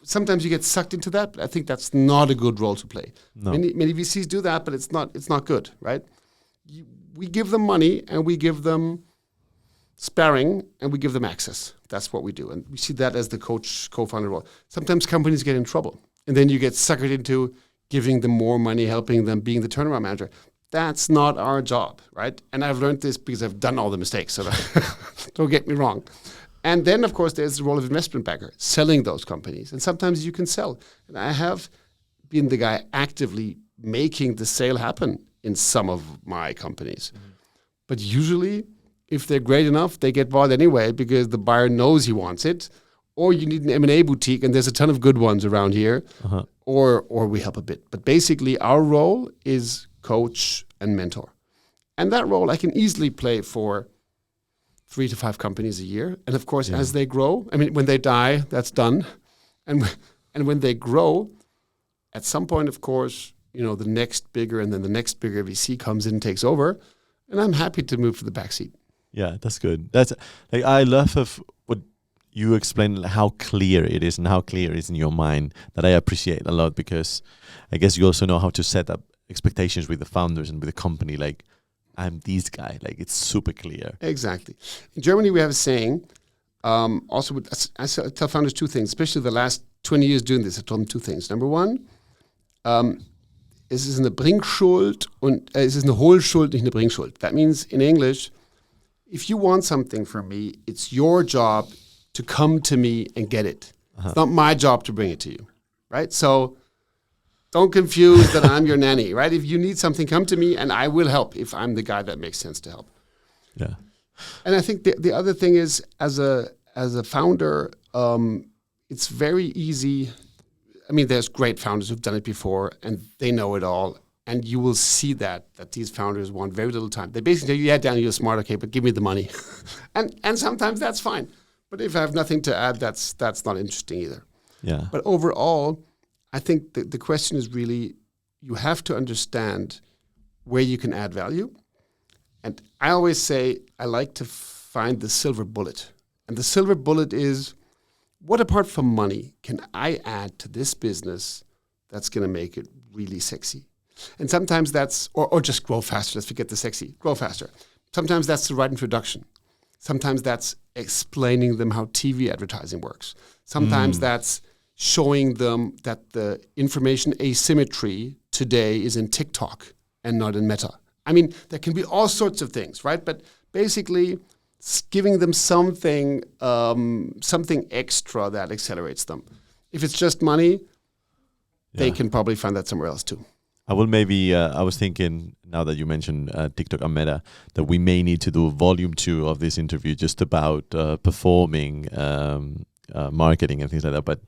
Sometimes you get sucked into that, but I think that's not a good role to play. No. Many VCs do that, but it's not good, right? We give them money and we give them sparring and we give them access. That's what we do. And we see that as the co-founder role. Sometimes companies get in trouble and then you get suckered into giving them more money, helping them, being the turnaround manager. That's not our job, right? And I've learned this because I've done all the mistakes, so don't get me wrong. And then, of course, there's the role of investment banker, selling those companies. And sometimes you can sell. And I have been the guy actively making the sale happen in some of my companies. Mm-hmm. But usually, if they're great enough, they get bought anyway because the buyer knows he wants it. Or you need an M&A boutique, and there's a ton of good ones around here. Uh-huh. Or we help a bit. But basically, our role is coach and mentor. And that role I can easily play for 3 to 5 companies a year. And of course, as they grow, when they die, that's done. And when they grow, at some point, of course, the next bigger and then the next bigger VC comes in and takes over. And I'm happy to move to the backseat. Yeah, that's good. That's I love what you explained, how clear it is and how clear it is in your mind, that I appreciate a lot, because I guess you also know how to set up expectations with the founders and with the company. Like, I'm this guy. Like, it's super clear. Exactly. In Germany, we have a saying. I tell founders 2 things, especially the last 20 years doing this. I told them 2 things. Number 1, es ist eine Bringschuld und es ist eine Holschuld, nicht eine Bringschuld. That means in English, if you want something from me, it's your job to come to me and get it. Uh-huh. It's not my job to bring it to you, right? So don't confuse that I'm your nanny, right? If you need something, come to me and I will help if I'm the guy that makes sense to help. Yeah. And I think the other thing is, as a founder, it's very easy. There's great founders who've done it before and they know it all. And you will see that these founders want very little time. They basically say, yeah, Daniel, you're smart, okay, but give me the money. and sometimes that's fine. But if I have nothing to add, that's not interesting either. Yeah. But overall, I think the question is really, you have to understand where you can add value. And I always say, I like to find the silver bullet. And the silver bullet is, what apart from money can I add to this business that's going to make it really sexy? And sometimes that's, or just grow faster. Let's forget the sexy, grow faster. Sometimes that's the right introduction. Sometimes that's explaining them how TV advertising works. Sometimes that's showing them that the information asymmetry today is in TikTok and not in Meta. There can be all sorts of things, right? But basically, giving them something extra that accelerates them. If it's just money, they can probably find that somewhere else too. I will maybe, I was thinking, now that you mentioned TikTok and Meta, that we may need to do volume 2 of this interview just about performing marketing and things like that. But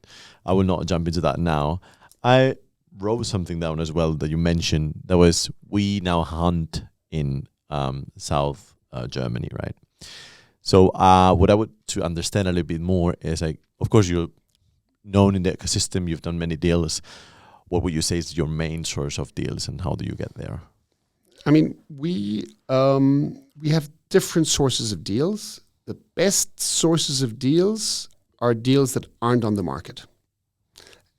I will not jump into that now. I wrote something down as well that you mentioned. That was, we now hunt in South Germany, right? So what I would to understand a little bit more is, of course, you're known in the ecosystem. You've done many deals. What would you say is your main source of deals, and how do you get there? We have different sources of deals. The best sources of deals are deals that aren't on the market.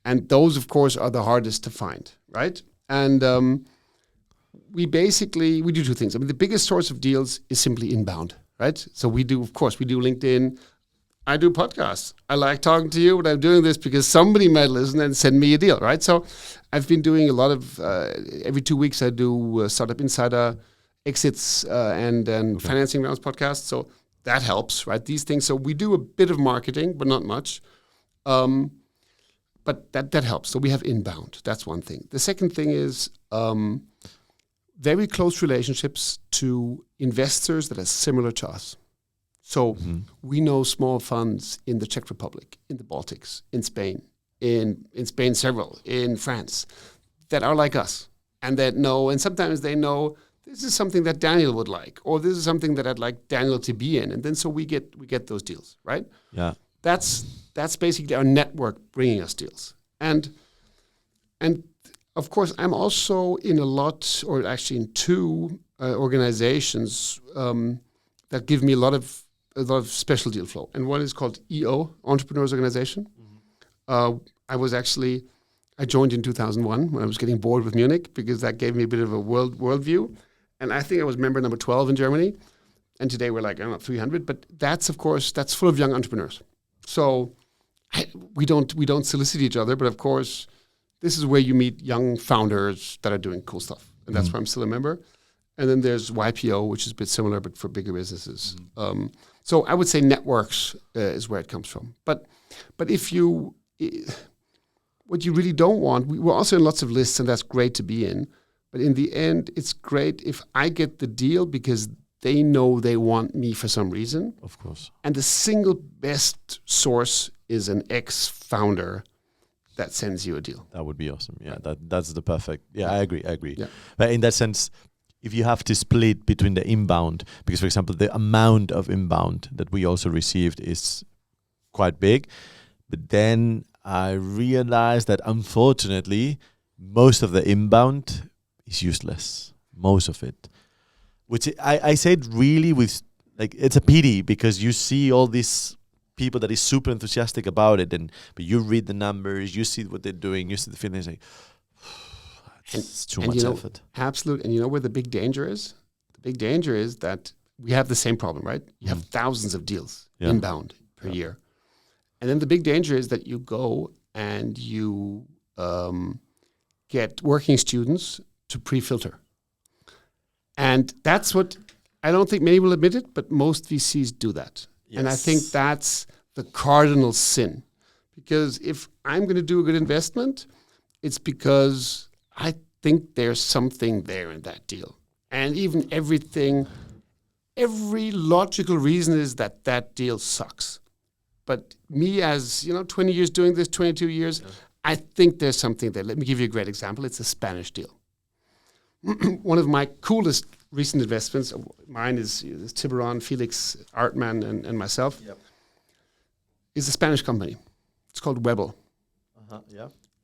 And those, of course, are the hardest to find, right? And we do 2 things. The biggest source of deals is simply inbound. right? So we do LinkedIn. I do podcasts. I like talking to you, but I'm doing this because somebody might listen and send me a deal, right? So I've been doing a lot of, every 2 weeks I do Startup Insider exits and financing rounds podcasts. So that helps, right? These things. So we do a bit of marketing, but not much. But that helps. So we have inbound. That's one thing. The second thing is very close relationships to investors that are similar to us. So we know small funds in the Czech Republic, in the Baltics, in Spain, in Spain several, in France, that are like us and that know, and sometimes they know this is something that Daniel would like, or this is something that I'd like Daniel to be in. And then so we get those deals, right? Yeah. That's basically our network bringing us deals. And of course, I'm also in a lot, or actually in two organizations that give me a lot of special deal flow. And one is called EO, Entrepreneurs Organization. I joined in 2001 when I was getting bored with Munich, because that gave me a bit of a worldview. And I think I was member number 12 in Germany. And today we're like, I don't know, 300. But that's full of young entrepreneurs. So we don't solicit each other, but of course, this is where you meet young founders that are doing cool stuff. And that's why I'm still a member. And then there's YPO, which is a bit similar, but for bigger businesses. So I would say networks is where it comes from. But what you really don't want, we're also in lots of lists, and that's great to be in. But in the end, it's great if I get the deal because they know they want me for some reason. Of course. And the single best source is an ex-founder that sends you a deal. That would be awesome. Yeah, that's the perfect. Yeah, I agree. Yeah. But in that sense, if you have to split between the inbound, because for example, the amount of inbound that we also received is quite big, but then I realized that unfortunately, most of the inbound is useless. Most of it. Which I said really with, like, it's a pity because you see all these people that is super enthusiastic about it, but you read the numbers, you see what they're doing, you see the feelings, like, it's too much effort. Absolutely. And you know where the big danger is? The big danger is that we have the same problem, right? You have thousands of deals inbound per year. And then the big danger is that you go and you get working students to pre-filter. And that's what, I don't think many will admit it, but most VCs do that. Yes. And I think that's the cardinal sin. Because if I'm going to do a good investment, it's because I think there's something there in that deal. And even every logical reason is that deal sucks. But me as, 20 years doing this, 22 years, I think there's something there. Let me give you a great example. It's a Spanish deal. One of my coolest recent investments, mine is Tiburon, Felix, Artman, and myself, is a Spanish company. It's called Webel.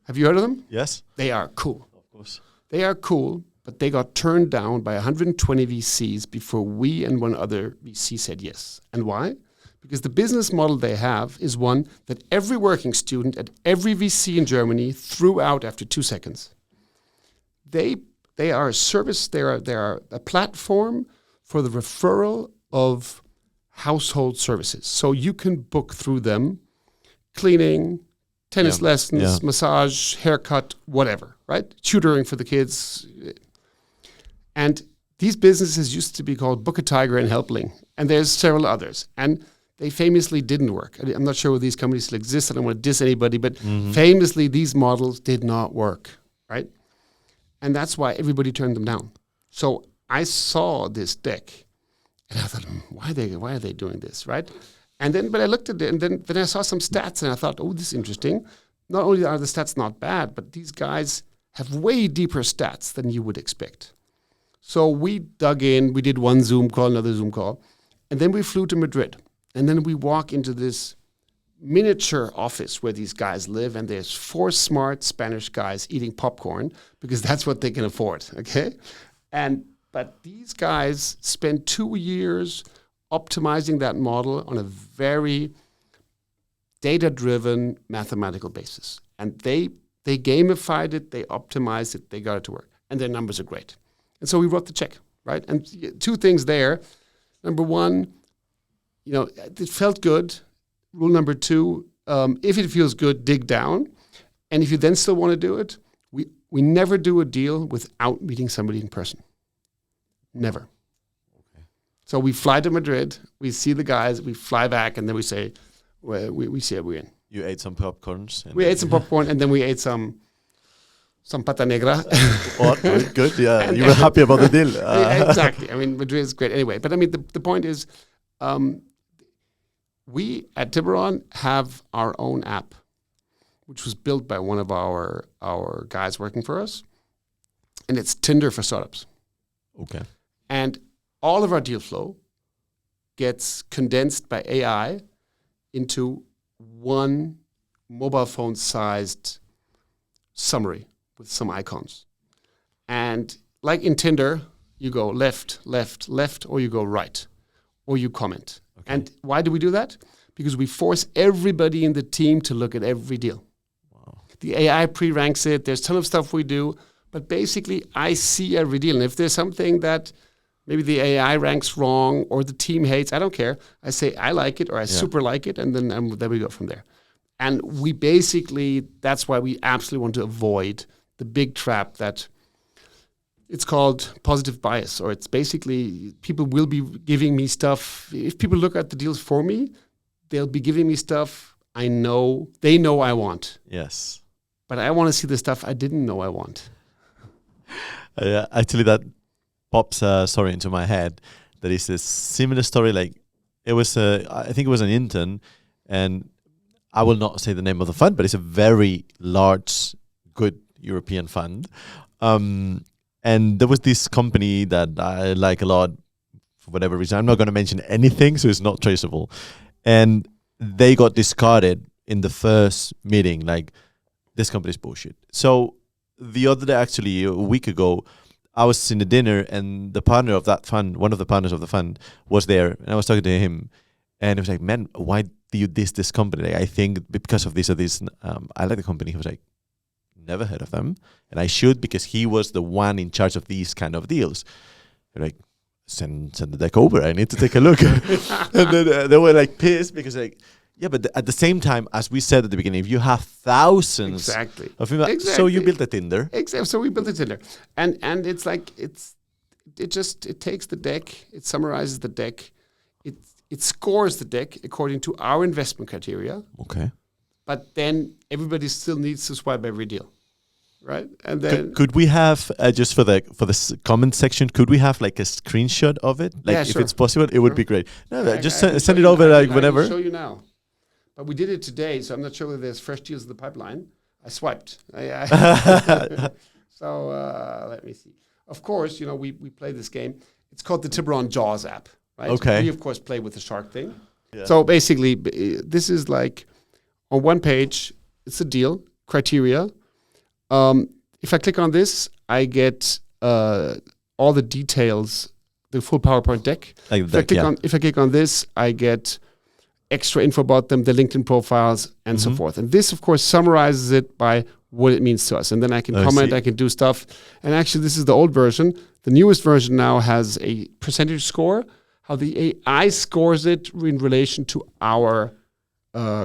Have you heard of them? Yes. They are cool. Of course. They are cool, but they got turned down by 120 VCs before we and one other VC said yes. And why? Because the business model they have is one that every working student at every VC in Germany threw out after 2 seconds. They are a service, they are a platform for the referral of household services. So you can book through them cleaning, tennis lessons, massage, haircut, whatever, right? Tutoring for the kids. And these businesses used to be called Book a Tiger and Helpling. And there's several others. And they famously didn't work. I'm not sure whether these companies still exist. I don't want to diss anybody, but famously these models did not work, right? And that's why everybody turned them down. So I saw this deck, and I thought, why are they doing this, right? And then, but I looked at it, and then I saw some stats, and I thought, oh, this is interesting. Not only are the stats not bad, but these guys have way deeper stats than you would expect. So we dug in, we did one Zoom call, another Zoom call, and then we flew to Madrid. And then we walk into this miniature office where these guys live, and there's 4 smart Spanish guys eating popcorn because that's what they can afford, okay? But these guys spent 2 years optimizing that model on a very data-driven mathematical basis. And they gamified it, they optimized it, they got it to work. And their numbers are great. And so we wrote the check, right? And 2 things there. Number one, it felt good. Rule number 2, if it feels good, dig down. And if you then still want to do it, we never do a deal without meeting somebody in person. Never. Okay. So we fly to Madrid, we see the guys, we fly back, and then we say, well, we see it, we're in. You ate some popcorns. We ate some popcorn, and then we ate some pata negra. Good. Yeah, you were happy about the deal. Exactly. I mean, Madrid is great anyway. But I mean, the point is, we at Tiburon have our own app, which was built by one of our guys working for us, and it's Tinder for startups. Okay. And all of our deal flow gets condensed by AI into one mobile phone-sized summary with some icons. And like in Tinder, you go left, left, left, or you go right, or you comment. Okay. And why do we do that? Because we force everybody in the team to look at every deal. Wow. The AI pre-ranks it. There's a ton of stuff we do. But basically, I see every deal. And if there's something that maybe the AI ranks wrong or the team hates, I don't care. I say, I like it or I super like it. And then we go from there. And we basically, that's why we absolutely want to avoid the big trap that it's called positive bias, or it's basically people will be giving me stuff. If people look at the deals for me, they'll be giving me stuff they know I want. Yes. But I want to see the stuff I didn't know I want. Actually, that pops a story into my head. That is a similar story. Like it was, I think it was an intern, and I will not say the name of the fund, but it's a very large, good European fund. And there was this company that I like a lot for whatever reason. I'm not going to mention anything, so it's not traceable. And they got discarded in the first meeting, like, this company's bullshit. So the other day, actually, a week ago, I was in a dinner and the partner of that fund, one of the partners of the fund, was there. And I was talking to him. And he was like, man, why do you diss this company? Like, I think because of this or this, I like the company. He was like, never heard of them. And I should, because he was the one in charge of these kind of deals. They're like, send the deck over. I need to take a look. And then they were like pissed because like, yeah, but at the same time, as we said at the beginning, if you have thousands of people, so you built a Tinder. Exactly. So we built a Tinder. And it's like, it takes the deck, it summarizes the deck, it scores the deck according to our investment criteria. Okay. But then everybody still needs to swipe every deal, right? And then could we have just for the comment section? Could we have like a screenshot of it? Like if it's possible, it would be great. No, just send it over like whenever. I'll show you now. But we did it today, so I'm not sure whether there's fresh deals in the pipeline. I swiped. So let me see. Of course, we play this game. It's called the Tiburon Jaws app, right? Okay. We of course play with the shark thing. Yeah. So basically, this is like. On one page, it's a deal, criteria. If I click on this, I get all the details, the full PowerPoint deck. If I click on this, I get extra info about them, the LinkedIn profiles, and so forth. And this, of course, summarizes it by what it means to us. And then I can comment, I can do stuff. And actually, this is the old version. The newest version now has a percentage score, how the AI scores it in relation to our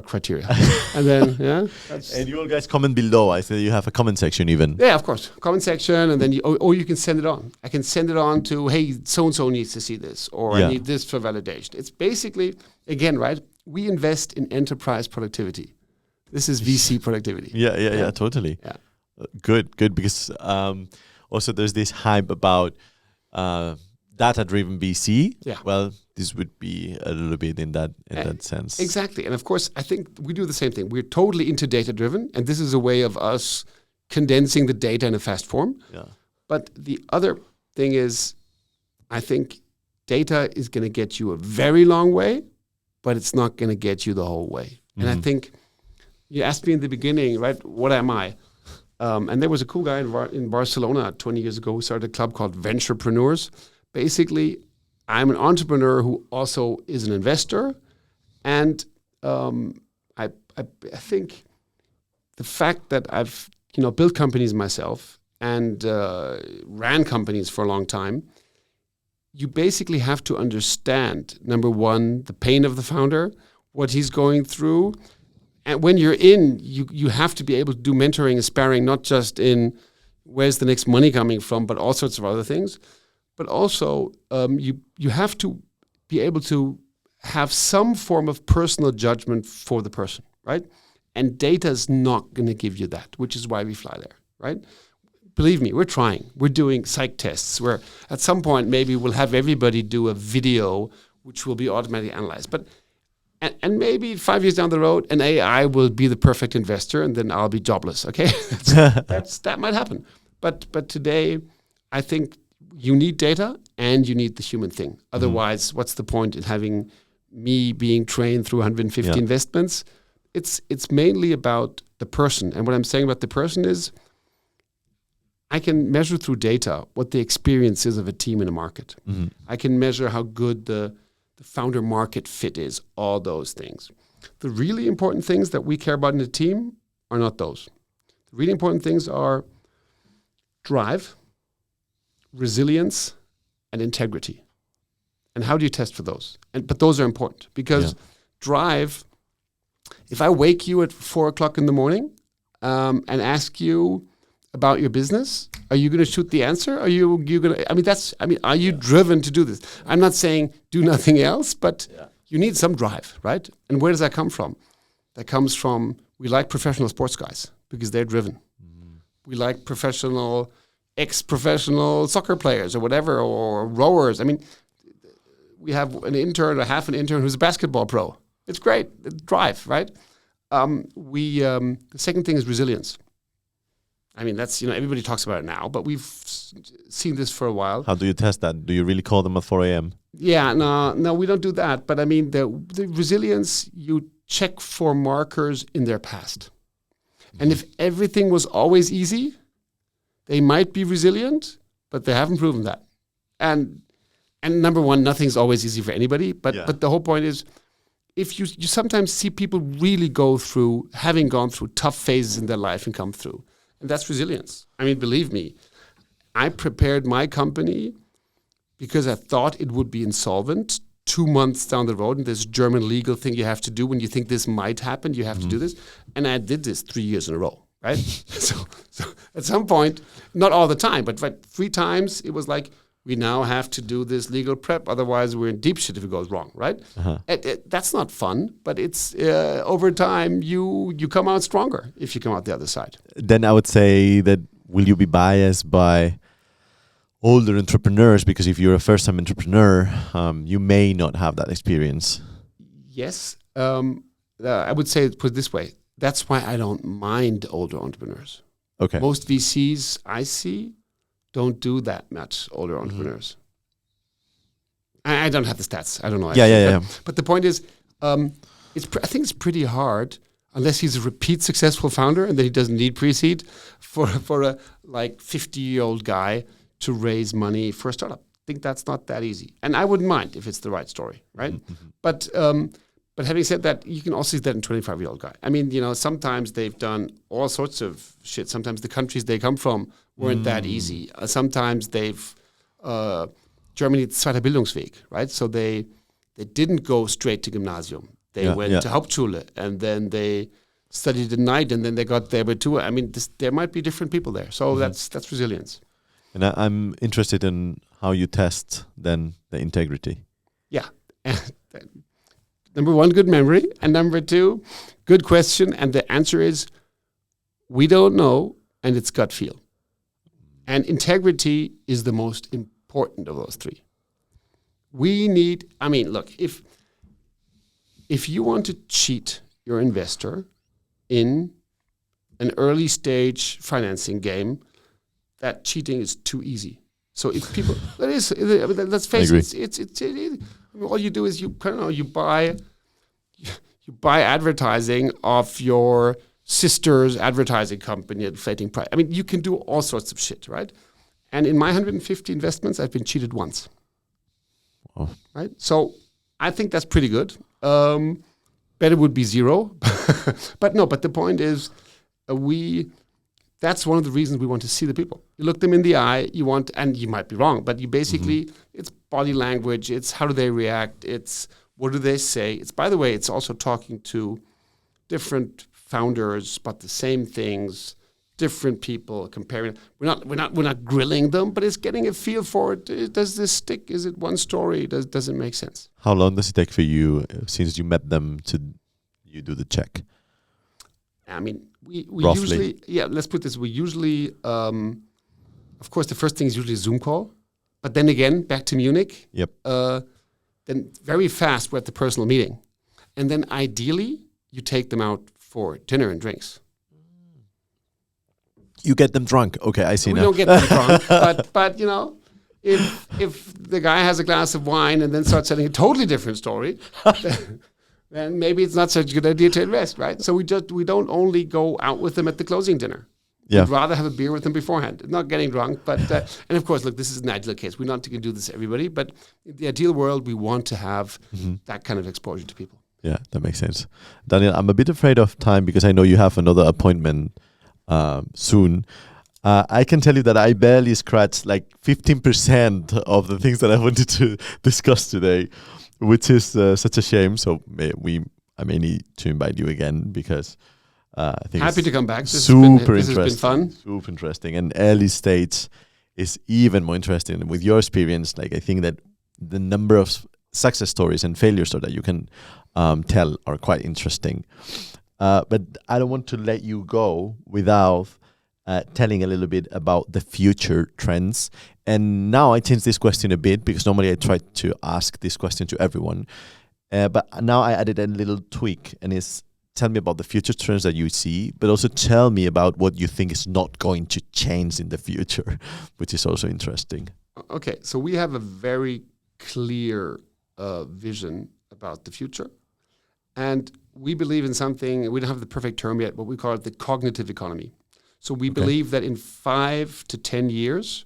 criteria. And then and you all guys comment below. I say you have a comment section even. Yeah, of course, comment section, and then you can send it on. I can send it on to, hey, so and so needs to see this, or I need this for validation. It's basically, again, right, we invest in enterprise productivity. This is VC productivity. Yeah, totally. Yeah. Good, because also there's this hype about data-driven VC. Yeah. Well, this would be a little bit in that sense. Exactly. And of course, I think we do the same thing. We're totally into data-driven, and this is a way of us condensing the data in a fast form. Yeah. But the other thing is, I think data is going to get you a very long way, but it's not going to get you the whole way. And I think you asked me in the beginning, right, what am I? And there was a cool guy in Barcelona 20 years ago who started a club called Venturepreneurs. Basically, I'm an entrepreneur who also is an investor, and I think the fact that I've built companies myself and ran companies for a long time, you basically have to understand, number one, the pain of the founder, what he's going through. And when you're in, you have to be able to do mentoring and sparring, not just in where's the next money coming from, but all sorts of other things. But also, you have to be able to have some form of personal judgment for the person, right? And data is not going to give you that, which is why we fly there, right? Believe me, we're trying. We're doing psych tests where at some point maybe we'll have everybody do a video which will be automatically analyzed. But and maybe 5 years down the road, an AI will be the perfect investor, and then I'll be jobless. Okay, that might happen. But today, I think you need data and you need the human thing. Otherwise, what's the point in having me being trained through 150 investments? It's mainly about the person. And what I'm saying about the person is, I can measure through data what the experience is of a team in a market. I can measure how good the founder market fit is, all those things. The really important things that we care about in a team are not those. The really important things are drive, resilience, and integrity. And how do you test for those? But those are important because drive, if I wake you at 4 o'clock in the morning and ask you about your business, are you going to shoot the answer? Are you going to, are you driven to do this? I'm not saying do nothing else, but you need some drive, right? And where does that come from? That comes from, we like professional sports guys because they're driven. We like ex-professional soccer players or whatever, or rowers. I mean, we have an intern or half an intern who's a basketball pro. It's great, drive, right? The second thing is resilience. I mean, that's, everybody talks about it now, but we've seen this for a while. How do you test that? Do you really call them at 4 a.m.? Yeah, no, we don't do that. But I mean, the resilience, you check for markers in their past. And if everything was always easy, they might be resilient, but they haven't proven that. And number one, nothing's always easy for anybody. But the whole point is, if you sometimes see people really having gone through tough phases in their life and come through. And that's resilience. I mean, believe me, I prepared my company because I thought it would be insolvent 2 months down the road. And this German legal thing you have to do when you think this might happen, you have to do this. And I did this 3 years in a row, right? so at some point, not all the time, but 3 times, it was like, we now have to do this legal prep. Otherwise, we're in deep shit if it goes wrong, right? That's not fun, but it's over time, you come out stronger if you come out the other side. Then I would say that will you be biased by older entrepreneurs? Because if you're a first-time entrepreneur, you may not have that experience. Yes. I would say, put it this way, that's why I don't mind older entrepreneurs. Okay. Most VCs I see don't do that much, older entrepreneurs. I don't have the stats. I don't know. Yeah. But the point is, I think it's pretty hard, unless he's a repeat successful founder and then he doesn't need pre-seed, for a 50-year-old guy to raise money for a startup. I think that's not that easy. And I wouldn't mind if it's the right story, right? But having said that, you can also see that in 25-year-old guy. I mean, sometimes they've done all sorts of shit. Sometimes the countries they come from weren't that easy. Sometimes they've Germany, zweiter Bildungsweg, right? So they didn't go straight to gymnasium. They went to Hauptschule, and then they studied at night, and then they got there by 2. I mean, there might be different people there. So that's resilience. And I'm interested in how you test then the integrity. Yeah. Number 1, good memory. And number 2, good question. And the answer is, we don't know, and it's gut feel. And integrity is the most important of those 3. Look, if you want to cheat your investor in an early stage financing game, that cheating is too easy. So if people, let's face it, all you do is you buy advertising of your sister's advertising company at inflating price. I mean, you can do all sorts of shit, right? And in my 150 investments, I've been cheated once. Oh. Right? So I think that's pretty good. Better would be 0. But the point is, that's one of the reasons we want to see the people. You look them in the eye, and you might be wrong, but you basically, it's body language, it's how do they react, it's what do they say. It's, by the way, it's also talking to different founders about the same things, different people, comparing. We're not grilling them, but it's getting a feel for it. Does this stick? Is it one story? Does it make sense? How long does it take for you since you met them to you do the check? I mean, we Roughly. usually, let's put this, we usually, of course, the first thing is usually a Zoom call. But then again, back to Munich. Yep. Then very fast we're at the personal meeting. And then ideally, you take them out for dinner and drinks. You get them drunk. Okay, I see We now. don't get them drunk, but you know, if the guy has a glass of wine and then starts telling a totally different story, then maybe it's not such a good idea to invest, right? So we don't only go out with them at the closing dinner. Yeah. We'd rather have a beer with them beforehand. Not getting drunk, but and of course, look, this is an ideal case. We're not going to do this to everybody, but in the ideal world, we want to have that kind of exposure to people. Yeah, that makes sense. Daniel, I'm a bit afraid of time because I know you have another appointment soon. I can tell you that I barely scratched like 15% of the things that I wanted to discuss today, which is such a shame. So I may need to invite you again because I think Happy it's to come back. This super has interesting. been fun. Super interesting. And early stage is even more interesting. And with your experience, like I think that the number of success stories and failure stories that you can tell are quite interesting. But I don't want to let you go without telling a little bit about the future trends. And now I change this question a bit because normally I try to ask this question to everyone. But now I added a little tweak, and it's tell me about the future trends that you see, but also tell me about what you think is not going to change in the future, which is also interesting. Okay, so we have a very clear vision about the future. And we believe in something, we don't have the perfect term yet, but we call it the cognitive economy. So we believe that in 5 to 10 years,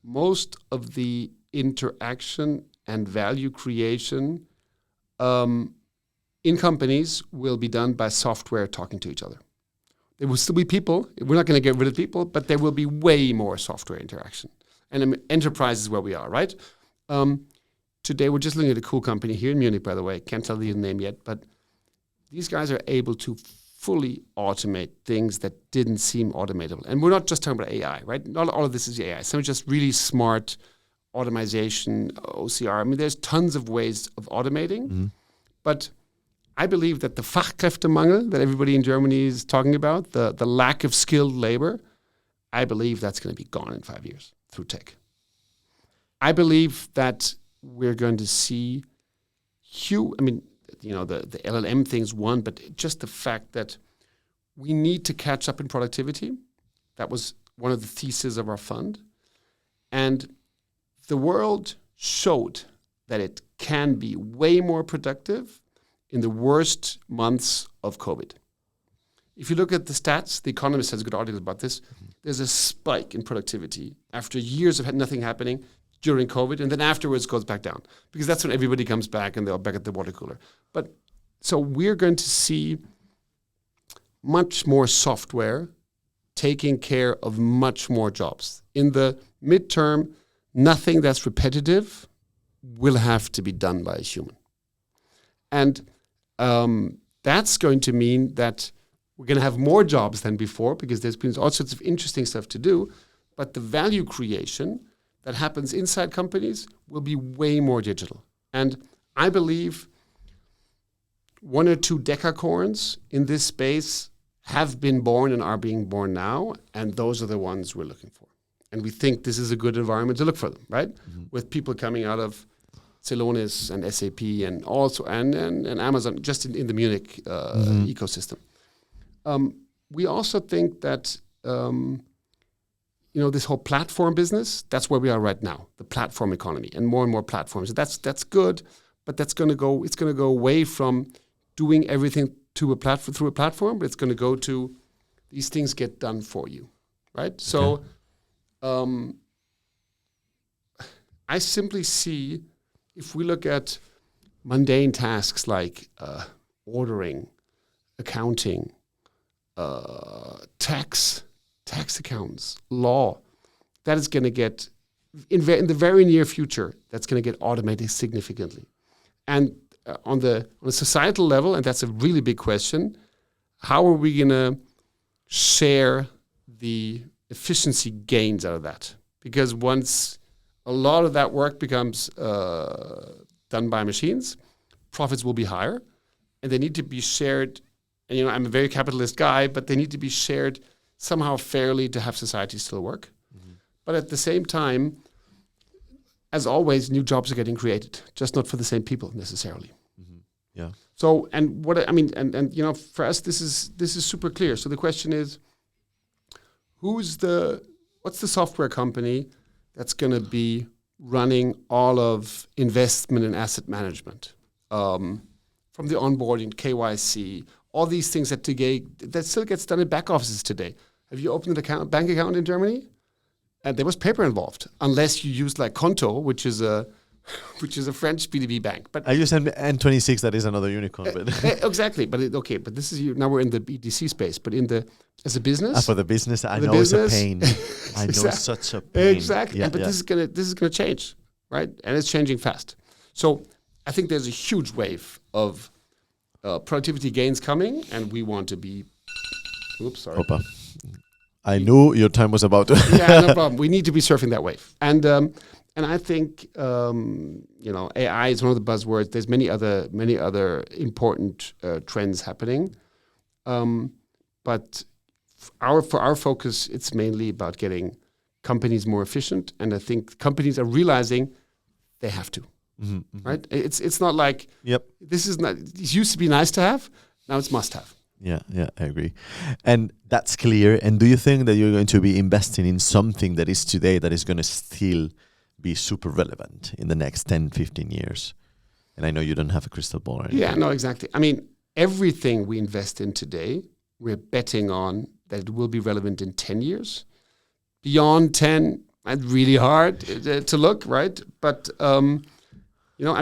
most of the interaction and value creation in companies will be done by software talking to each other. There will still be people. We're not going to get rid of people, but there will be way more software interaction. And enterprise is where we are, right? Today, we're just looking at a cool company here in Munich, by the way. Can't tell you the name yet, but these guys are able to fully automate things that didn't seem automatable. And we're not just talking about AI, right? Not all of this is AI. Some are just really smart automation, OCR. I mean, there's tons of ways of automating, but I believe that the Fachkräftemangel that everybody in Germany is talking about, the lack of skilled labor, I believe that's going to be gone in 5 years through tech. I believe that we're going to see the LLM thing's one, but just the fact that we need to catch up in productivity. That was one of the theses of our fund. And the world showed that it can be way more productive in the worst months of COVID. If you look at the stats, The Economist has a good article about this. There's a spike in productivity after years of nothing happening during COVID, and then afterwards goes back down because that's when everybody comes back and they're back at the water cooler. But so we're going to see much more software taking care of much more jobs. In the midterm, nothing that's repetitive will have to be done by a human. And that's going to mean that we're going to have more jobs than before because there's been all sorts of interesting stuff to do, but the value creation that happens inside companies will be way more digital. And I believe 1 or 2 decacorns in this space have been born and are being born now, and those are the ones we're looking for. And we think this is a good environment to look for them, right? With people coming out of Celonis and SAP and also and Amazon, just in the Munich ecosystem. We also think that this whole platform business, that's where we are right now, the platform economy, and more platforms. That's good, but it's going to go away from doing everything through a platform, but it's going to go to these things get done for you, right? So I simply see, if we look at mundane tasks like ordering, accounting, tax accountants, law, that is going to get in the very near future, that's going to get automated significantly. And on a societal level, and that's a really big question, how are we going to share the efficiency gains out of that? Because once a lot of that work becomes done by machines, profits will be higher, and they need to be shared. And I'm a very capitalist guy, but they need to be shared somehow fairly to have society still work. Mm-hmm. But at the same time, as always, new jobs are getting created, just not for the same people necessarily. Mm-hmm. Yeah. So, and what I mean, and for us, this is super clear. So the question is, what's the software company that's going to be running all of investment and asset management, from the onboarding, KYC, all these things that still gets done in back offices today. Have you opened a bank account in Germany? And there was paper involved, unless you use like Konto, which is a French B2B bank. But I use N26, that is another unicorn. But exactly, but but this is now we're in the BDC space. But as a business, for the business, I know it's a pain. I know such a pain. Exactly, Yeah, but yeah. this is gonna change, right? And it's changing fast. So I think there's a huge wave of productivity gains coming, and we want to be. Oops, sorry. Opa. I knew your time was about to. Yeah, no problem. We need to be surfing that wave, and I think AI is one of the buzzwords. There's many other important trends happening, but for our focus, it's mainly about getting companies more efficient, and I think companies are realizing they have to. Mm-hmm, mm-hmm. Right? It's not like this is not. It used to be nice to have. Now it's must have. Yeah, I agree. And that's clear. And do you think that you're going to be investing in something that is today that is going to still be super relevant in the next 10, 15 years? And I know you don't have a crystal ball or anything. Yeah, no, exactly. I mean, everything we invest in today, we're betting on that it will be relevant in 10 years. Beyond 10, it's really hard to look, right? But, I'm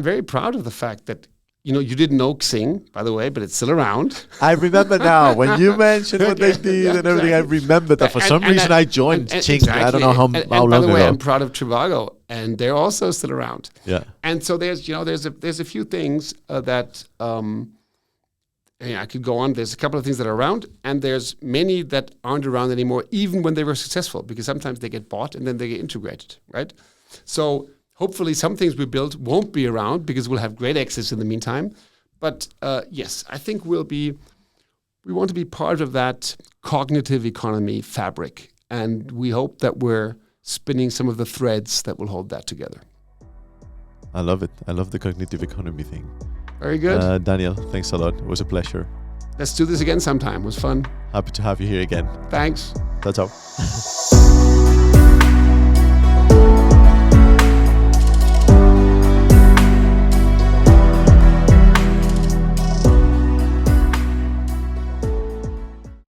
very proud of the fact that you didn't know Xing, by the way, but it's still around. I remember now. When you mentioned what they did and everything, I remember that. For some reason, I joined Xing. Exactly. I don't know how long ago. By the way, I'm proud of Trivago, and they're also still around. Yeah. And so there's a few things that I could go on. There's a couple of things that are around, and there's many that aren't around anymore, even when they were successful, because sometimes they get bought and then they get integrated, right? So hopefully some things we built won't be around because we'll have great exits in the meantime. But yes, I think we want to be part of that cognitive economy fabric. And we hope that we're spinning some of the threads that will hold that together. I love it. I love the cognitive economy thing. Very good. Daniel, thanks a lot. It was a pleasure. Let's do this again sometime. It was fun. Happy to have you here again. Thanks. Ciao, ciao.